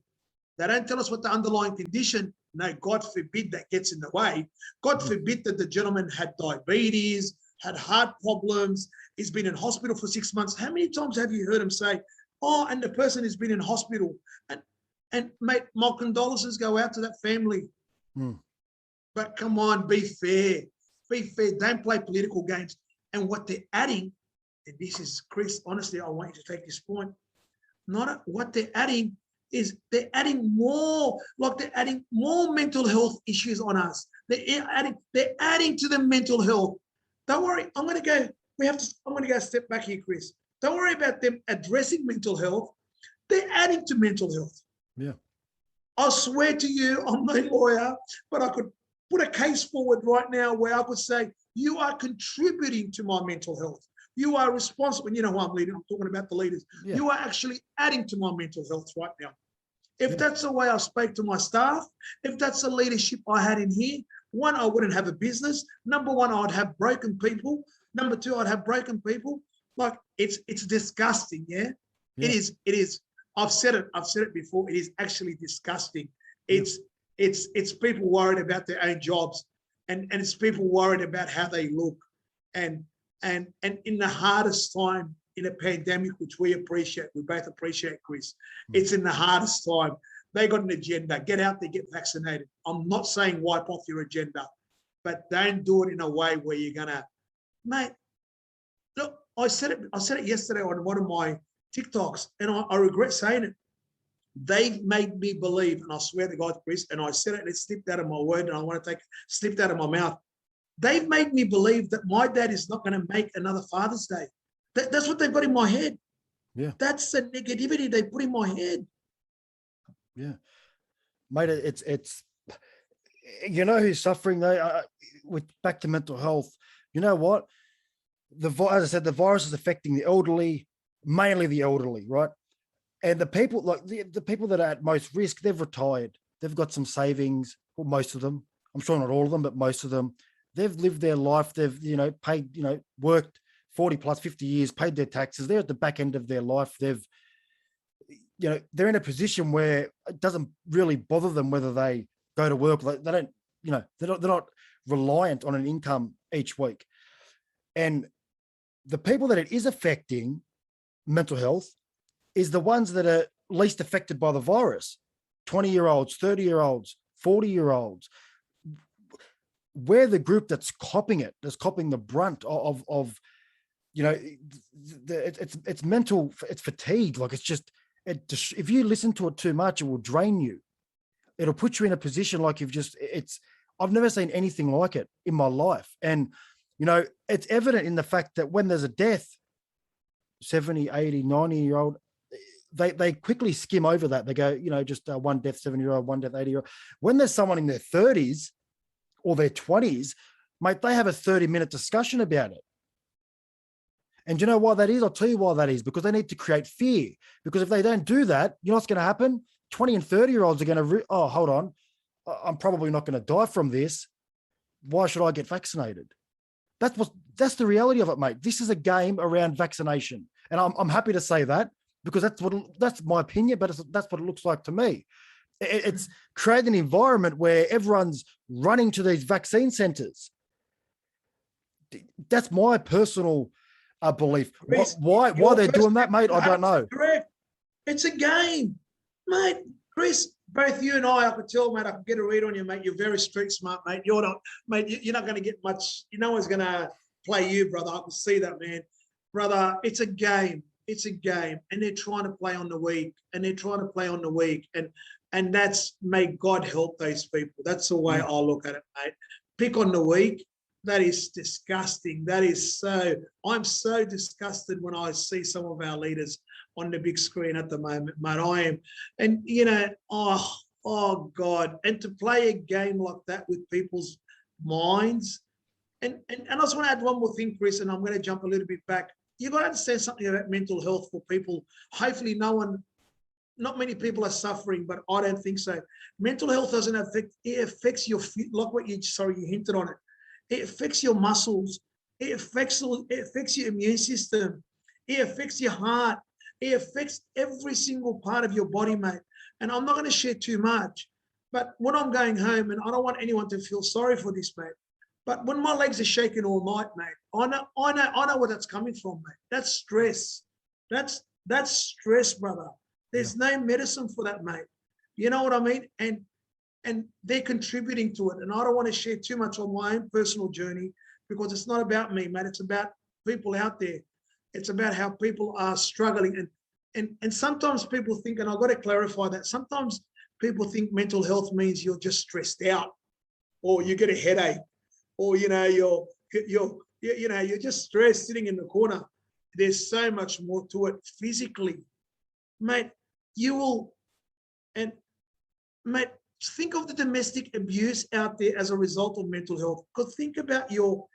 C: They don't tell us what the underlying condition. No, God forbid that gets in the way. God forbid that the gentleman had diabetes, had heart problems, he's been in hospital for 6 months. How many times have you heard him say, and the person has been in hospital? And mate, my condolences go out to that family. But come on, be fair. Be fair. Don't play political games. And what they're adding, and this is, Chris, honestly, I want you to take this point. What they're adding is they're adding more mental health issues on us. They're adding to the mental health. Don't worry, I'm going to go a step back here, Chris. Don't worry about them addressing mental health. They're adding to mental health.
B: Yeah.
C: I swear to you, I'm no lawyer, but I could put a case forward right now where I could say, you are contributing to my mental health. You are responsible. You know who I'm leading. I'm talking about the leaders.
B: Yeah.
C: You are actually adding to my mental health right now. If
B: Yeah.
C: that's the way I spoke to my staff, if that's the leadership I had in here, one, I wouldn't have a business. Number one, I'd have broken people. Number two, I'd have broken people. Like it's disgusting. Yeah,
B: Yeah.
C: It is. I've said it before. It is actually disgusting. It's people worried about their own jobs, and it's people worried about how they look, and in the hardest time in a pandemic, which we both appreciate, Chris. It's in the hardest time. They got an agenda. Get out there, get vaccinated. I'm not saying wipe off your agenda, but don't do it in a way where you're gonna, mate. Look, I said it yesterday on one of my TikToks, and I regret saying it. They've made me believe, and I swear to God, Chris, and I said it, and it slipped out of my word, and I want to take it slipped out of my mouth. They've made me believe that my dad is not going to make another Father's Day. That's what they've got in my head.
B: Yeah.
C: That's the negativity they put in my head.
B: Yeah. Mate, it's you know who's suffering though, with back to mental health. You know what? As I said, the virus is affecting the elderly, mainly the elderly, right? And the people like the people that are at most risk, they've retired. They've got some savings, well, most of them. I'm sure not all of them, but most of them. They've lived their life. They've, paid, worked 40 plus 50 years, paid their taxes. They're at the back end of their life. They're in a position where it doesn't really bother them whether they go to work. They don't, they're not reliant on an income each week. And the people that it is affecting mental health is the ones that are least affected by the virus. 20-year-olds, 30-year-olds, 40-year-olds. We're the group that's copying it, that's copying the brunt of it's mental, it's fatigue. Like if you listen to it too much, it will drain you. It'll put you in a position like I've never seen anything like it in my life. And, it's evident in the fact that when there's a death, 70, 80, 90-year-old, they quickly skim over that. They go, just one death, 70-year-old, one death, 80-year-old. When there's someone in their 30s or their 20s, mate, they have a 30-minute discussion about it. And you know why that is? I'll tell you why that is, because they need to create fear. Because if they don't do that, you know what's going to happen? 20 and 30-year-olds are going to, hold on, I'm probably not going to die from this. Why should I get vaccinated? That's the reality of it, mate. This is a game around vaccination. And I'm happy to say that, because that's my opinion, but that's what it looks like to me. It's creating an environment where everyone's running to these vaccine centers. That's my personal belief.
C: Chris,
B: why they're doing that, mate, I don't know.
C: Correct. It's a game, mate. Chris, both you and I could tell, mate, I could get a read on you, mate. You're very street smart, mate. You're not, mate, you're not going to get much. No one's going to play you, brother. I can see that, man. Brother, it's a game. It's a game. And they're trying to play on the weak. And that's, may God help those people. That's the way I look at it, mate. Pick on the weak. That is disgusting. I'm so disgusted when I see some of our leaders on the big screen at the moment, mate. I am. And, oh God. And to play a game like that with people's minds. And I just want to add one more thing, Chris, and I'm going to jump a little bit back. You've got to understand something about mental health for people. Hopefully not many people are suffering, but I don't think so. Mental health doesn't it affects your, like what you hinted on it. It affects your muscles. It affects your immune system. It affects your heart. It affects every single part of your body, mate. And I'm not going to share too much, but when I'm going home, and I don't want anyone to feel sorry for this, mate, but when my legs are shaking all night, mate, I know where that's coming from, mate. That's stress. That's stress, brother. There's no medicine for that, mate. You know what I mean? And they're contributing to it. And I don't want to share too much on my own personal journey, because it's not about me, mate. It's about people out there. It's about how people are struggling. And sometimes people think, and I've got to clarify that, sometimes people think mental health means you're just stressed out, or you get a headache, or you're just stressed sitting in the corner. There's so much more to it physically, mate. You will, and mate, think of the domestic abuse out there as a result of mental health. Because think about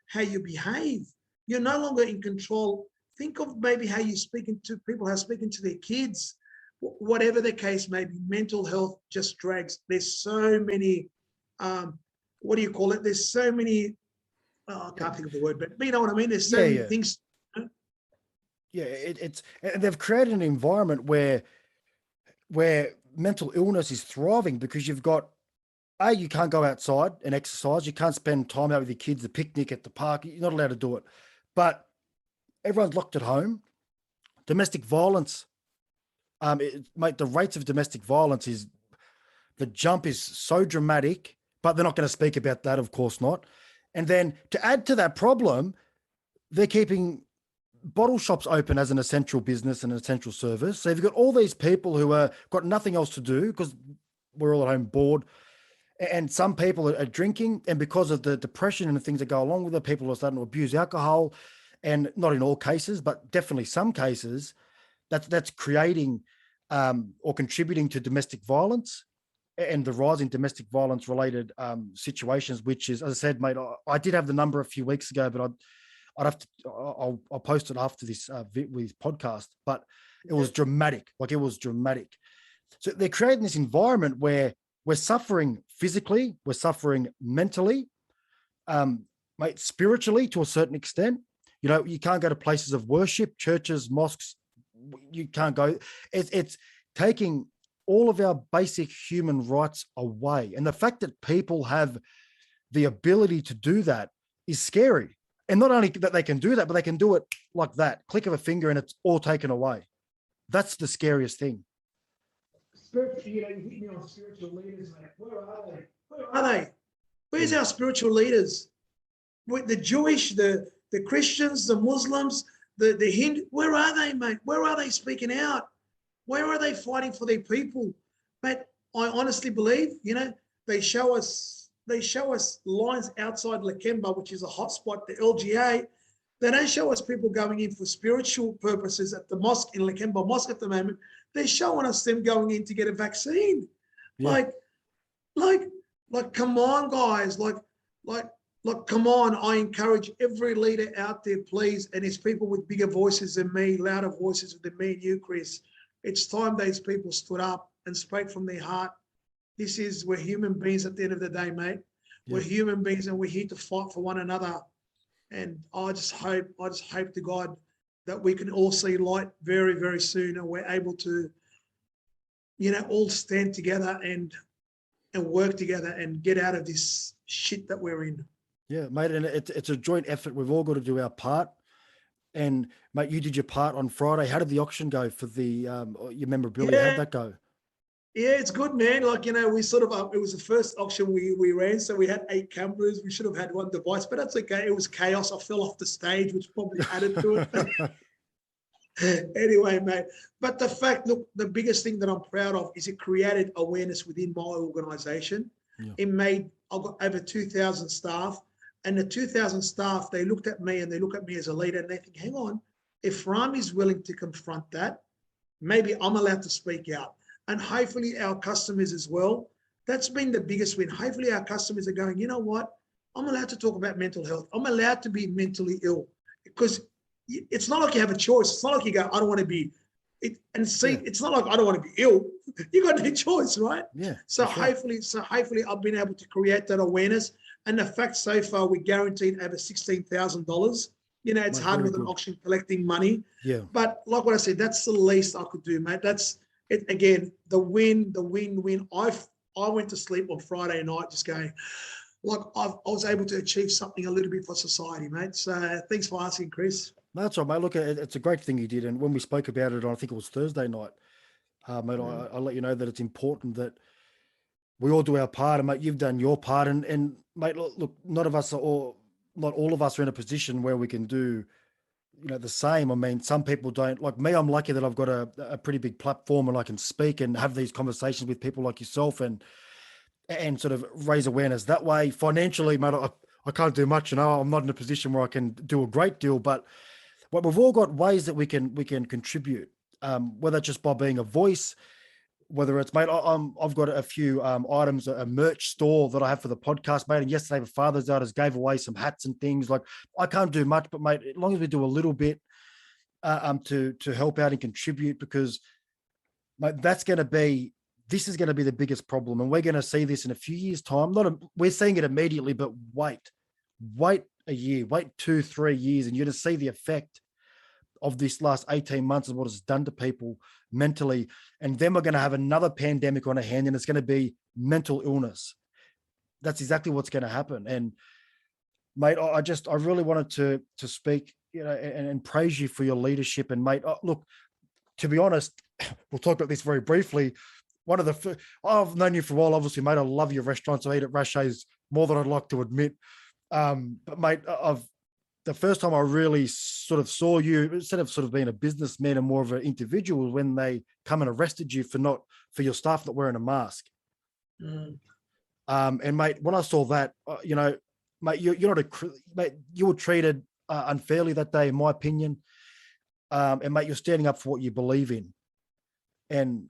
C: how you behave. You're no longer in control. Think of maybe how you're speaking to people, how speaking to their kids, whatever the case may be. Mental health just drags. There's so many, what do you call it? There's so many, I can't think of the word, but you know what I mean? There's so many things.
B: Yeah, and they've created an environment where mental illness is thriving because you've got, you can't go outside and exercise. You can't spend time out with your kids, the picnic at the park. You're not allowed to do it. But everyone's locked at home. Domestic violence, mate, the rates of domestic violence the jump is so dramatic, but they're not going to speak about that, of course not. And then to add to that problem, they're keeping bottle shops open as an essential business and an essential service. So you've got all these people who are got nothing else to do because we're all at home bored. And some people are drinking, and because of the depression and the things that go along with it, people are starting to abuse alcohol, and not in all cases, but definitely some cases, that's creating or contributing to domestic violence and the rise in domestic violence related situations, which is, as I said, mate, I did have the number a few weeks ago, but I'll post it after this podcast, but it was dramatic. Like, it was dramatic. So they're creating this environment where we're suffering physically, we're suffering mentally, mate, spiritually to a certain extent. You know, you can't go to places of worship, churches, mosques. You can't go. It's taking all of our basic human rights away. And the fact that people have the ability to do that is scary. And not only that they can do that, but they can do it like that, click of a finger, and it's all taken away. That's the scariest thing.
C: You hit me on spiritual leaders, mate. Where are they? Where are they? Where's our spiritual leaders? With the Jewish, the Christians, the Muslims, the Hindu, where are they, mate? Where are they speaking out? Where are they fighting for their people? Mate, I honestly believe, they show us lines outside Lakemba, which is a hotspot, the LGA. They don't show us people going in for spiritual purposes at the mosque in Lakemba Mosque at the moment. They're showing us them going in to get a vaccine. Yeah. Like, come on, guys. Like, come on. I encourage every leader out there, please. And it's people with bigger voices than me, louder voices than me and you, Chris. It's time these people stood up and spoke from their heart. We're human beings at the end of the day, mate. Yeah. We're human beings, and we're here to fight for one another. And I just hope to God that we can all see light very, very soon, and we're able to, all stand together and work together and get out of this shit that we're in.
B: Yeah, mate, and it's a joint effort. We've all got to do our part. And mate, you did your part on Friday. How did the auction go for your memorabilia?
C: Yeah.
B: How'd that go?
C: Yeah, it's good, man. Like, we sort of, it was the first auction we ran. So we had 8 cameras. We should have had one device, but that's okay. It was chaos. I fell off the stage, which probably added to it. Anyway, mate. But the biggest thing that I'm proud of is it created awareness within my organization. Yeah. I've got over 2,000 staff, and the 2,000 staff, they looked at me, and they look at me as a leader, and they think, hang on, if Rami's willing to confront that, maybe I'm allowed to speak out. And hopefully our customers as well. That's been the biggest win. Hopefully our customers are going, you know what? I'm allowed to talk about mental health. I'm allowed to be mentally ill, because it's not like you have a choice. It's not like you go, I don't want to be. It's not like I don't want to be ill. You got no choice, right?
B: Yeah.
C: So hopefully I've been able to create that awareness. And the fact so far we guaranteed over $16,000. It's hard with an auction collecting money.
B: Yeah.
C: But like what I said, that's the least I could do, mate. That's it. Again, the win. I went to sleep on Friday night just going, like, I was able to achieve something a little bit for society, mate. So thanks for asking, Chris.
B: No, that's all right, mate. Look, it's a great thing you did. And when we spoke about it, I think it was Thursday night, mate, I'll let you know that it's important that we all do our part. And mate, you've done your part. And mate, look, not all of us are in a position where we can do, the same. I mean, some people don't. Like me, I'm lucky that I've got a pretty big platform, and I can speak and have these conversations with people like yourself and sort of raise awareness that way. Financially, mate, I can't do much. I'm not in a position where I can do a great deal, but we've all got ways that we can contribute, whether just by being a voice, whether it's, mate, I've got a few items, a merch store that I have for the podcast, mate. And yesterday for Father's Day, I just gave away some hats and things. Like, I can't do much, but mate, as long as we do a little bit to help out and contribute, because mate, this is going to be the biggest problem. And we're going to see this in a few years' time. We're seeing it immediately, but wait a year, wait 2-3 years, and you're going to see the effect of this last 18 months and what it's done to people mentally. And then we're going to have another pandemic on our hand, and it's going to be mental illness. That's exactly what's going to happen. And mate, I really wanted to speak, and praise you for your leadership. And mate, look, to be honest, we'll talk about this very briefly. I've known you for a while, obviously, mate. I love your restaurants. I eat at RASHAYS more than I'd like to admit. But mate, the first time I really sort of saw you, instead of sort of being a businessman and more of an individual, when they come and arrested you for your staff not wearing a mask. And mate, when I saw that, mate, you were treated unfairly that day, in my opinion. And mate, you're standing up for what you believe in. And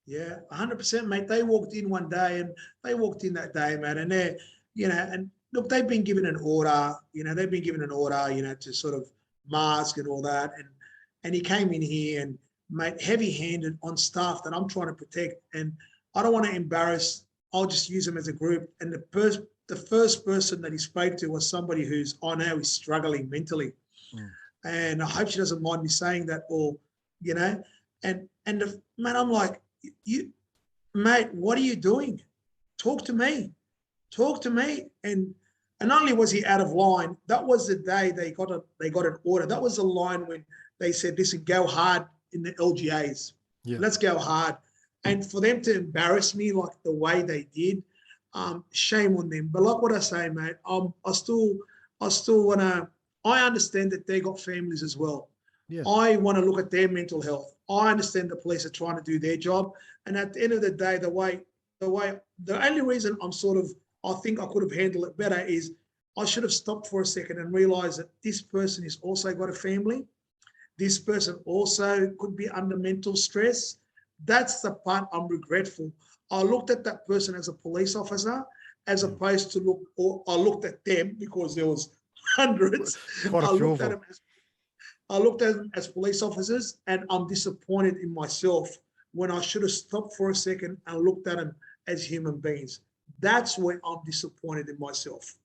C: yeah, 100%, mate. They walked in one day, and they walked in that day, mate, and they're, and look, they've been given an order, to sort of mask and all that. And he came in here and, mate, heavy-handed on staff that I'm trying to protect. And I don't want to embarrass, I'll just use them as a group. And the first person that he spoke to was somebody who's, I know, is struggling mentally. And I hope she doesn't mind me saying that, or, and man, I'm like, mate, what are you doing? Talk to me. And not only was he out of line, that was the day they got an order. That was the line when they said, listen, go hard in the LGAs. Yeah. Let's go hard. And for them to embarrass me like the way they did, shame on them. But like what I say, mate, I still want to, I understand that they got families as well. Yeah. I want to look at their mental health. I understand the police are trying to do their job. And at the end of the day, the only reason I think I could have handled it better is I should have stopped for a second and realized that this person has also got a family. This person also could be under mental stress. That's the part I'm regretful. I looked at that person as a police officer, as opposed to I looked at them because there was hundreds. I looked at them as police officers, and I'm disappointed in myself when I should have stopped for a second and looked at them as human beings. That's when I'm disappointed in myself,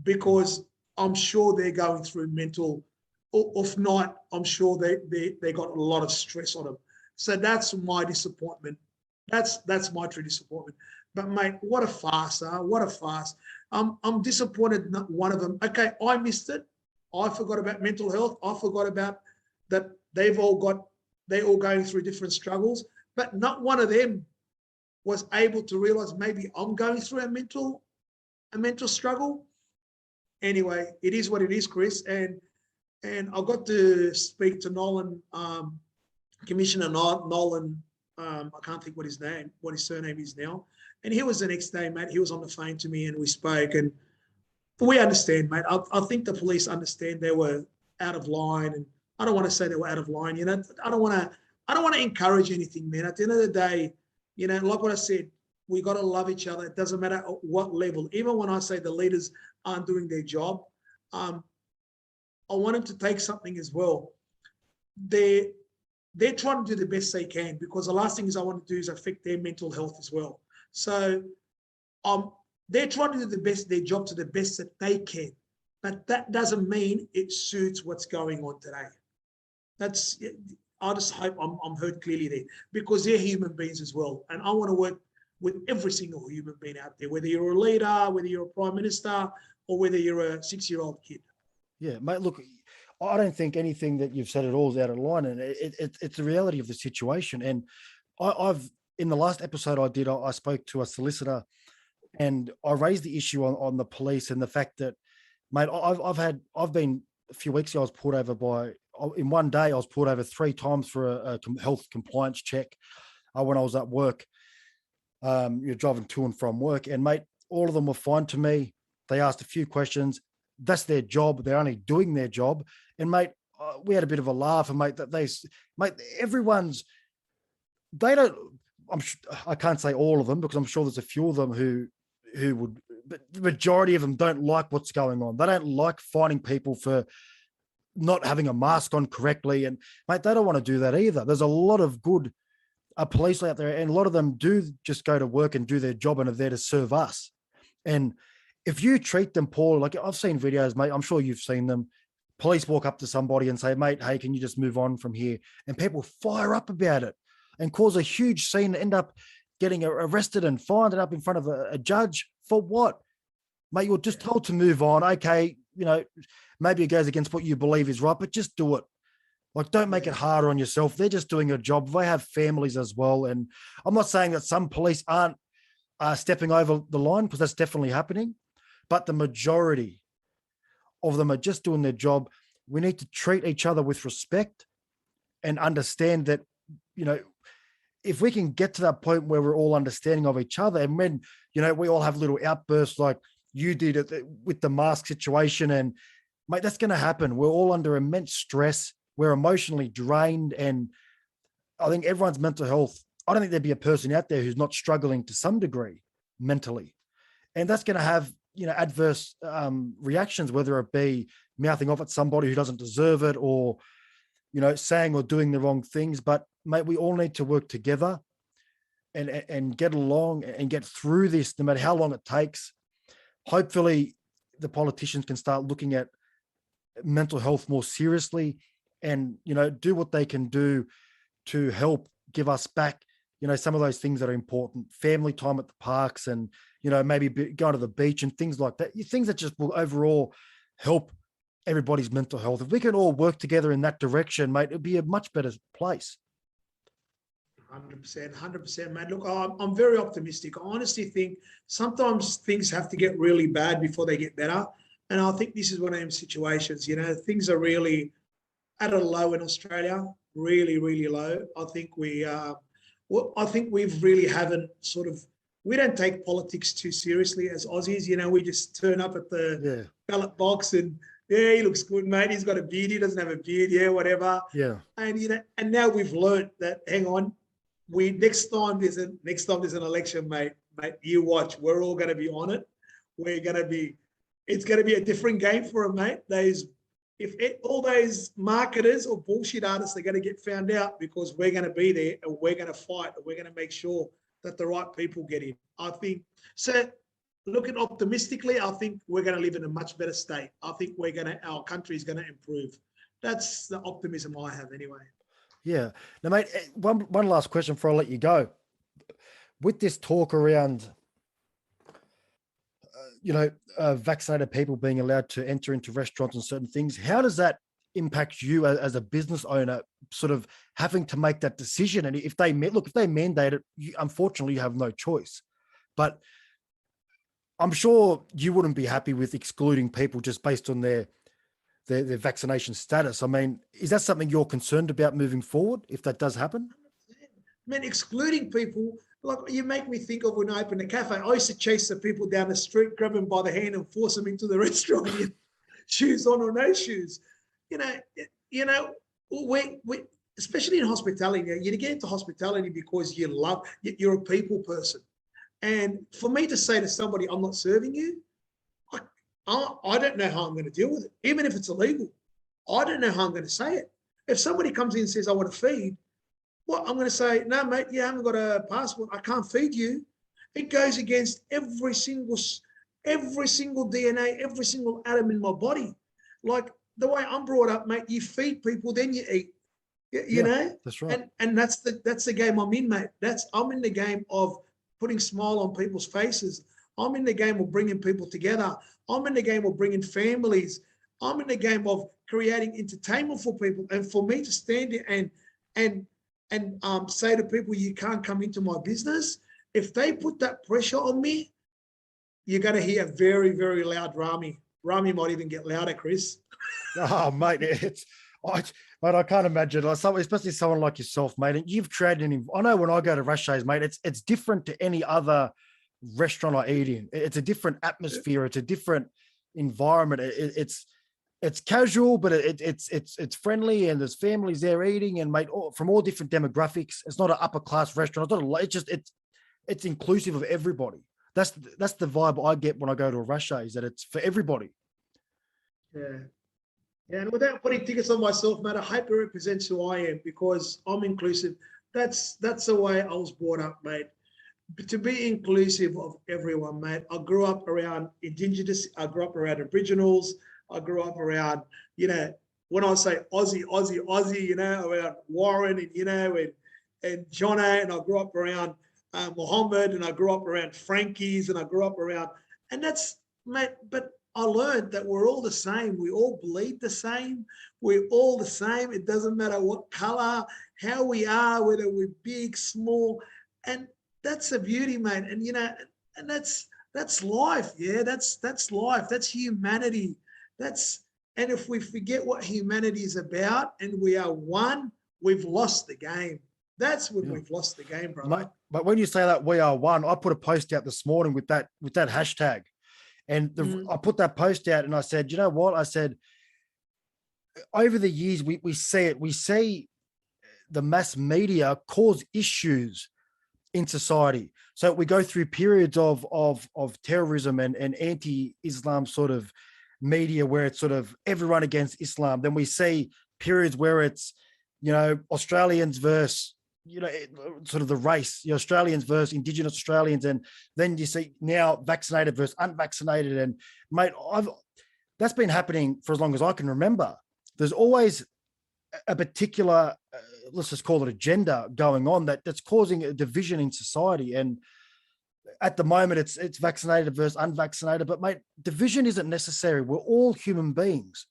C: because I'm sure they're going through mental, or if not, I'm sure they got a lot of stress on them. So that's my disappointment. That's my true disappointment. But mate, what a farce, what a farce. I'm disappointed not one of them. Okay, I missed it. I forgot about mental health. I forgot about that they're all going through different struggles, but not one of them was able to realize maybe I'm going through a mental struggle. Anyway, it is what it is, Chris. And I got to speak to Nolan, Commissioner Nolan. I can't think what his surname is now. And he was the next day, mate. He was on the phone to me and we spoke, and we understand, mate. I think the police understand they were out of line, and I don't want to say they were out of line. I don't want to encourage anything, man. At the end of the day, like what I said, we got to love each other. It doesn't matter at what level. Even when I say the leaders aren't doing their job, I want them to take something as well. They're trying to do the best they can, because the last thing I want to do is affect their mental health as well. So they're trying to do their job to the best that they can, but that doesn't mean it suits what's going on today. I just hope I'm heard clearly there, because they're human beings as well. And I want to work with every single human being out there, whether you're a leader, whether you're a prime minister, or whether you're a 6-year-old kid. Yeah, mate, look, I don't think anything that you've said at all is out of line, and it's the reality of the situation. And I've in the last episode I did, I spoke to a solicitor, and I raised the issue on the police and the fact that, mate, I've been a few weeks ago, I was pulled over in one day, I was pulled over 3 times for a health compliance check when I was at work, you're driving to and from work. And mate, all of them were fine to me. They asked a few questions. That's their job. They're only doing their job. And mate, we had a bit of a laugh, and mate,
B: I can't say all of them because I'm sure there's a few of them who would, but the majority of them don't like what's going on. They don't like finding people for not having a mask on correctly. And mate, they don't want to do that either. There's a lot of good police out there, and a lot of them do just go to work and do their job and are there to serve us. And if you treat them poorly, like I've seen videos, mate, I'm sure you've seen them. Police walk up to somebody and say, mate, hey, can you just move on from here? And people fire up about it and cause a huge scene, end up getting arrested and fined up in front of a judge for what? Mate, you're just told to move on. Okay, you know, maybe it goes against what you believe is right, but just do it. Like, don't make it harder on yourself. They're just doing a job. They have families as well. And I'm not saying that some police aren't stepping over the line, because that's definitely happening. But the majority of them are just doing their job. We need to treat each other with respect and understand that, you know, if we can get to that point where we're all understanding of each other, and when, you know, we all have little outbursts like you did with the mask situation, and mate, that's going to happen. We're all under immense stress. We're emotionally drained. And I think everyone's mental health, I don't think there'd be a person out there who's not struggling to some degree mentally. And that's going to have, you know, adverse reactions, whether it be mouthing off at somebody who doesn't deserve it, or, you know, saying or doing the wrong things. But mate, we all need to work together and get along and get through this, no matter how long it takes. Hopefully the politicians can start looking at mental health more seriously and, you know, do what they can do to help give us back, you know, some of those things that are important, family time at the parks, and, you know, maybe go to the beach and things like that, things that just will overall help everybody's mental health. If we can all work together in that direction, mate, it'd be a much better place.
C: 100%, mate. Look, I'm very optimistic. I honestly think sometimes things have to get really bad before they get better. And I think this is one of them situations, you know, things are really at a low in Australia, really, really low. I think we've really haven't we don't take politics too seriously as Aussies. You know, we just turn up at the ballot box and, yeah, he looks good, mate. He's got a beard. He doesn't have a beard. Yeah, whatever.
B: Yeah.
C: And, you know, and now we've learned that, hang on, next time there's an election, mate, you watch. We're all going to be on it. It's going to be a different game for them, mate. All those marketers or bullshit artists are going to get found out, because we're going to be there and we're going to fight and we're going to make sure that the right people get in. I think, so looking optimistically, I think we're going to live in a much better state. I think our country is going to improve. That's the optimism I have anyway.
B: Yeah. Now, mate, one last question before I let you go. With this talk around, vaccinated people being allowed to enter into restaurants and certain things, how does that impact you as a business owner, sort of having to make that decision? And if they mandate it, unfortunately, you have no choice. But I'm sure you wouldn't be happy with excluding people just based on their vaccination status. I mean, is that something you're concerned about moving forward if that does happen?
C: Man, excluding people, like, you make me think of when I opened a cafe. I used to chase the people down the street, grab them by the hand and force them into the restaurant, shoes on or no shoes. We especially in hospitality, you get into hospitality because you're a people person. And for me to say to somebody, I'm not serving you, I don't know how I'm going to deal with it. Even if it's illegal, I don't know how I'm going to say it. If somebody comes in and says, I want to feed, well, I'm going to say, no, mate, you haven't got a passport. I can't feed you. It goes against every single DNA, every single atom in my body. Like the way I'm brought up, mate, you feed people, then you eat. You know?
B: That's right.
C: And that's the game I'm in, mate. I'm in the game of putting smile on people's faces. I'm in the game of bringing people together. I'm in the game of bringing families. I'm in the game of creating entertainment for people. And for me to stand there and say to people, you can't come into my business, if they put that pressure on me, you're going to hear very, very loud Rami. Rami might even get louder, Chris.
B: Oh, mate, I can't imagine, especially someone like yourself, mate. And you've created I know when I go to RASHAYS, mate, it's different to any other restaurant I eat in. It's a different atmosphere. It's a different environment. it's casual, but it's friendly, and there's families there eating, and mate, from all different demographics. It's not an upper class restaurant. It's not it's inclusive of everybody. That's the vibe I get when I go to a RASHAYS, that it's for everybody.
C: Yeah. Yeah, and without putting tickets on myself, mate, I hope it represents who I am, because I'm inclusive. That's the way I was brought up, mate. To be inclusive of everyone, mate. I grew up around Indigenous. I grew up around Aboriginals. I grew up around, when I say Aussie, around Warren and Jono, and I grew up around Muhammad, and I grew up around Frankies, and I grew up around, and that's, mate, but I learned that we're all the same. We all bleed the same. We're all the same. It doesn't matter what color, how we are, whether we're big, small, and that's the beauty, mate. And and that's life. Yeah, that's life. That's humanity. And if we forget what humanity is about and we are one, we've lost the game. That's when we've lost the game, bro.
B: Mate, but when you say that we are one, I put a post out this morning with that hashtag. And I put that post out and I said, you know what? I said, over the years, we see it. We see the mass media cause issues in society. So we go through periods of terrorism and anti-Islam sort of media, where it's sort of everyone against Islam. Then we see periods where it's, Australians versus, sort of the race, Australians versus Indigenous Australians. And then you see now vaccinated versus unvaccinated. And mate, that's been happening for as long as I can remember. There's always a particular, let's just call it agenda going on that's causing a division in society. And at the moment it's vaccinated versus unvaccinated, but mate, division isn't necessary. We're all human beings.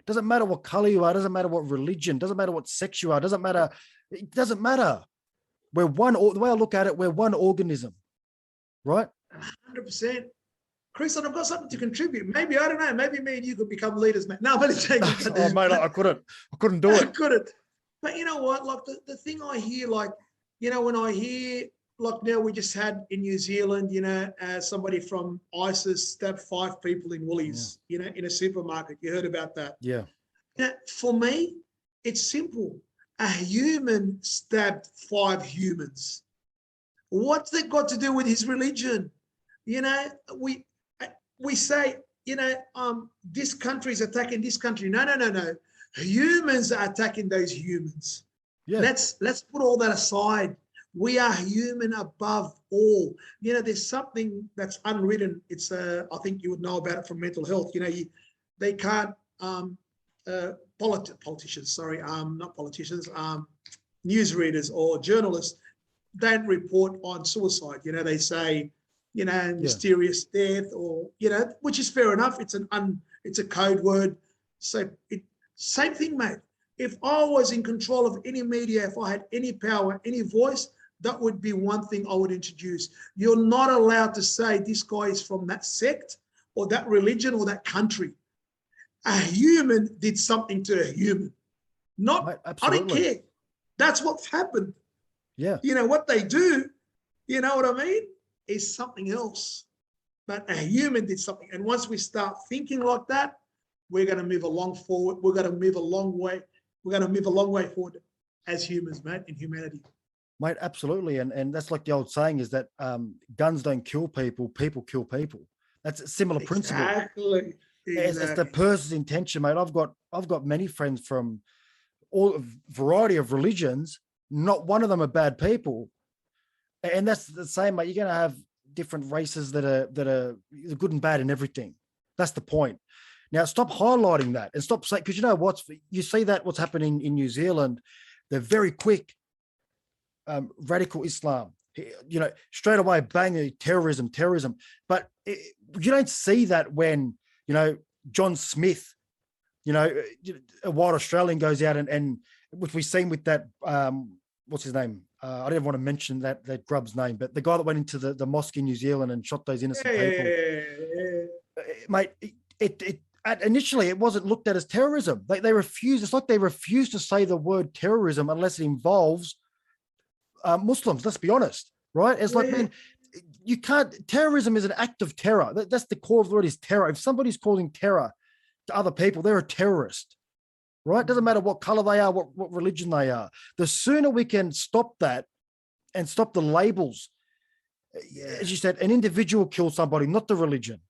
B: Doesn't matter what color you are, doesn't matter what religion, doesn't matter what sex you are, it doesn't matter. We're one, the way I look at it, we're one organism, right?
C: 100%. Chris, I've got something to contribute. Maybe, I don't know, maybe me and you could become leaders, mate. No, but it's
B: oh, mate, I couldn't do it.
C: I couldn't. But you know what? Like the thing I hear, when I hear, now we just had in New Zealand, somebody from ISIS stabbed 5 people in Woolies, in a supermarket. You heard about that?
B: Yeah.
C: For me, it's simple. A human stabbed 5 humans. What's that got to do with his religion? We say, this country is attacking this country. No. Humans are attacking those humans. Yeah. Let's put all that aside. We are human above all. There's something that's unwritten. It's I think you would know about it from mental health. They can't politicians, sorry, not politicians, newsreaders or journalists don't report on suicide. They say, mysterious death, or which is fair enough. It's a code word. So same thing, mate. If I was in control of any media, if I had any power, any voice, that would be one thing I would introduce. You're not allowed to say this guy is from that sect or that religion or that country. A human did something to a human. I don't care. That's what's happened.
B: Yeah.
C: What they do, you know what I mean, is something else. But a human did something. And once we start thinking like that, we're going to move along forward. We're going to move a long way. We're going to move a long way forward as humans, mate, in humanity.
B: Mate, absolutely. And that's like the old saying is that guns don't kill people, people kill people. That's a similar principle.
C: Exactly.
B: It's the person's intention, mate. I've got many friends from all variety of religions. Not one of them are bad people, and that's the same, mate. You're going to have different races that are good and bad in everything. That's the point. Now, stop highlighting that and stop saying, because you see what's happening in New Zealand. They're very quick. Radical Islam, straight away, bang, terrorism. But you don't see that when John Smith, a white Australian goes out and which we've seen with that, what's his name? I don't want to mention that grub's name, but the guy that went into the mosque in New Zealand and shot those innocent people. Mate, initially it wasn't looked at as terrorism. They refused. It's like they refused to say the word terrorism unless it involves Muslims. Let's be honest, right? It's like, man, you can't. Terrorism is an act of terror. That's the core of the word, is terror. If somebody's causing terror, to other people, they're a terrorist, right? Doesn't matter what color they are, what religion they are. The sooner we can stop that and stop the labels, as you said, an individual kills somebody, not the religion.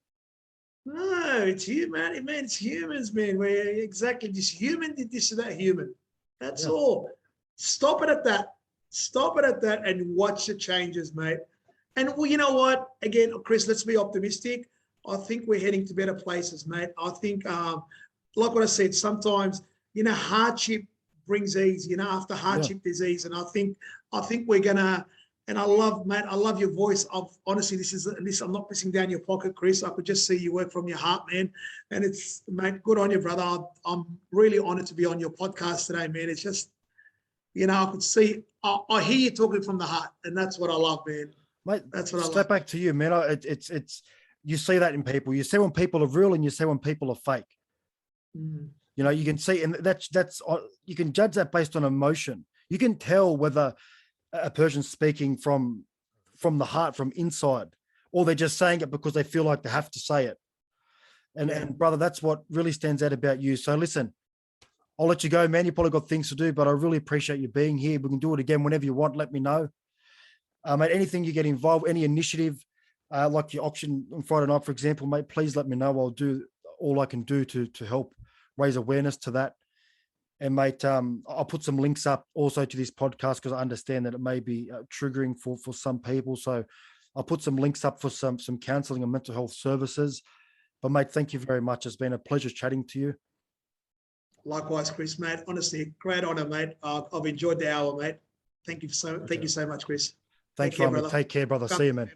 C: No, it's human, man. It's humans, man. We're exactly this human did this to that human. That's all. Stop it at that. Stop it at that and watch the changes, mate. And well, you know what? Again, Chris, let's be optimistic. I think we're heading to better places, mate. I think, like what I said, sometimes, hardship brings ease. After hardship, there's ease. And I think we're gonna. And I love, mate, I love your voice. Honestly, this, I'm not pissing down your pocket, Chris. I could just see you work from your heart, man. And it's, mate, good on you, brother. I'm really honored to be on your podcast today, man. It's just, I could see, I hear you talking from the heart, and that's what I love, man.
B: Mate,
C: that's what I love.
B: Step back to you, man. It's you see that in people. You see when people are real, and you see when people are fake. You can see, and that's you can judge that based on emotion. You can tell whether a person's speaking from the heart, from inside, or they're just saying it because they feel like they have to say it. And brother, that's what really stands out about you. So listen, I'll let you go, man. You probably got things to do, but I really appreciate you being here. We can do it again whenever you want. Let me know. Mate, anything you get involved, any initiative, like your auction on Friday night, for example, mate, please let me know. I'll do all I can do to help raise awareness to that. And mate, I'll put some links up also to this podcast because I understand that it may be triggering for some people. So I'll put some links up for some counselling and mental health services. But mate, thank you very much. It's been a pleasure chatting to you.
C: Likewise, Chris, mate. Honestly, great honor, mate. I've enjoyed the hour, mate. Thank you so much, Chris.
B: Thanks, Rami. Take care, brother. See you, man.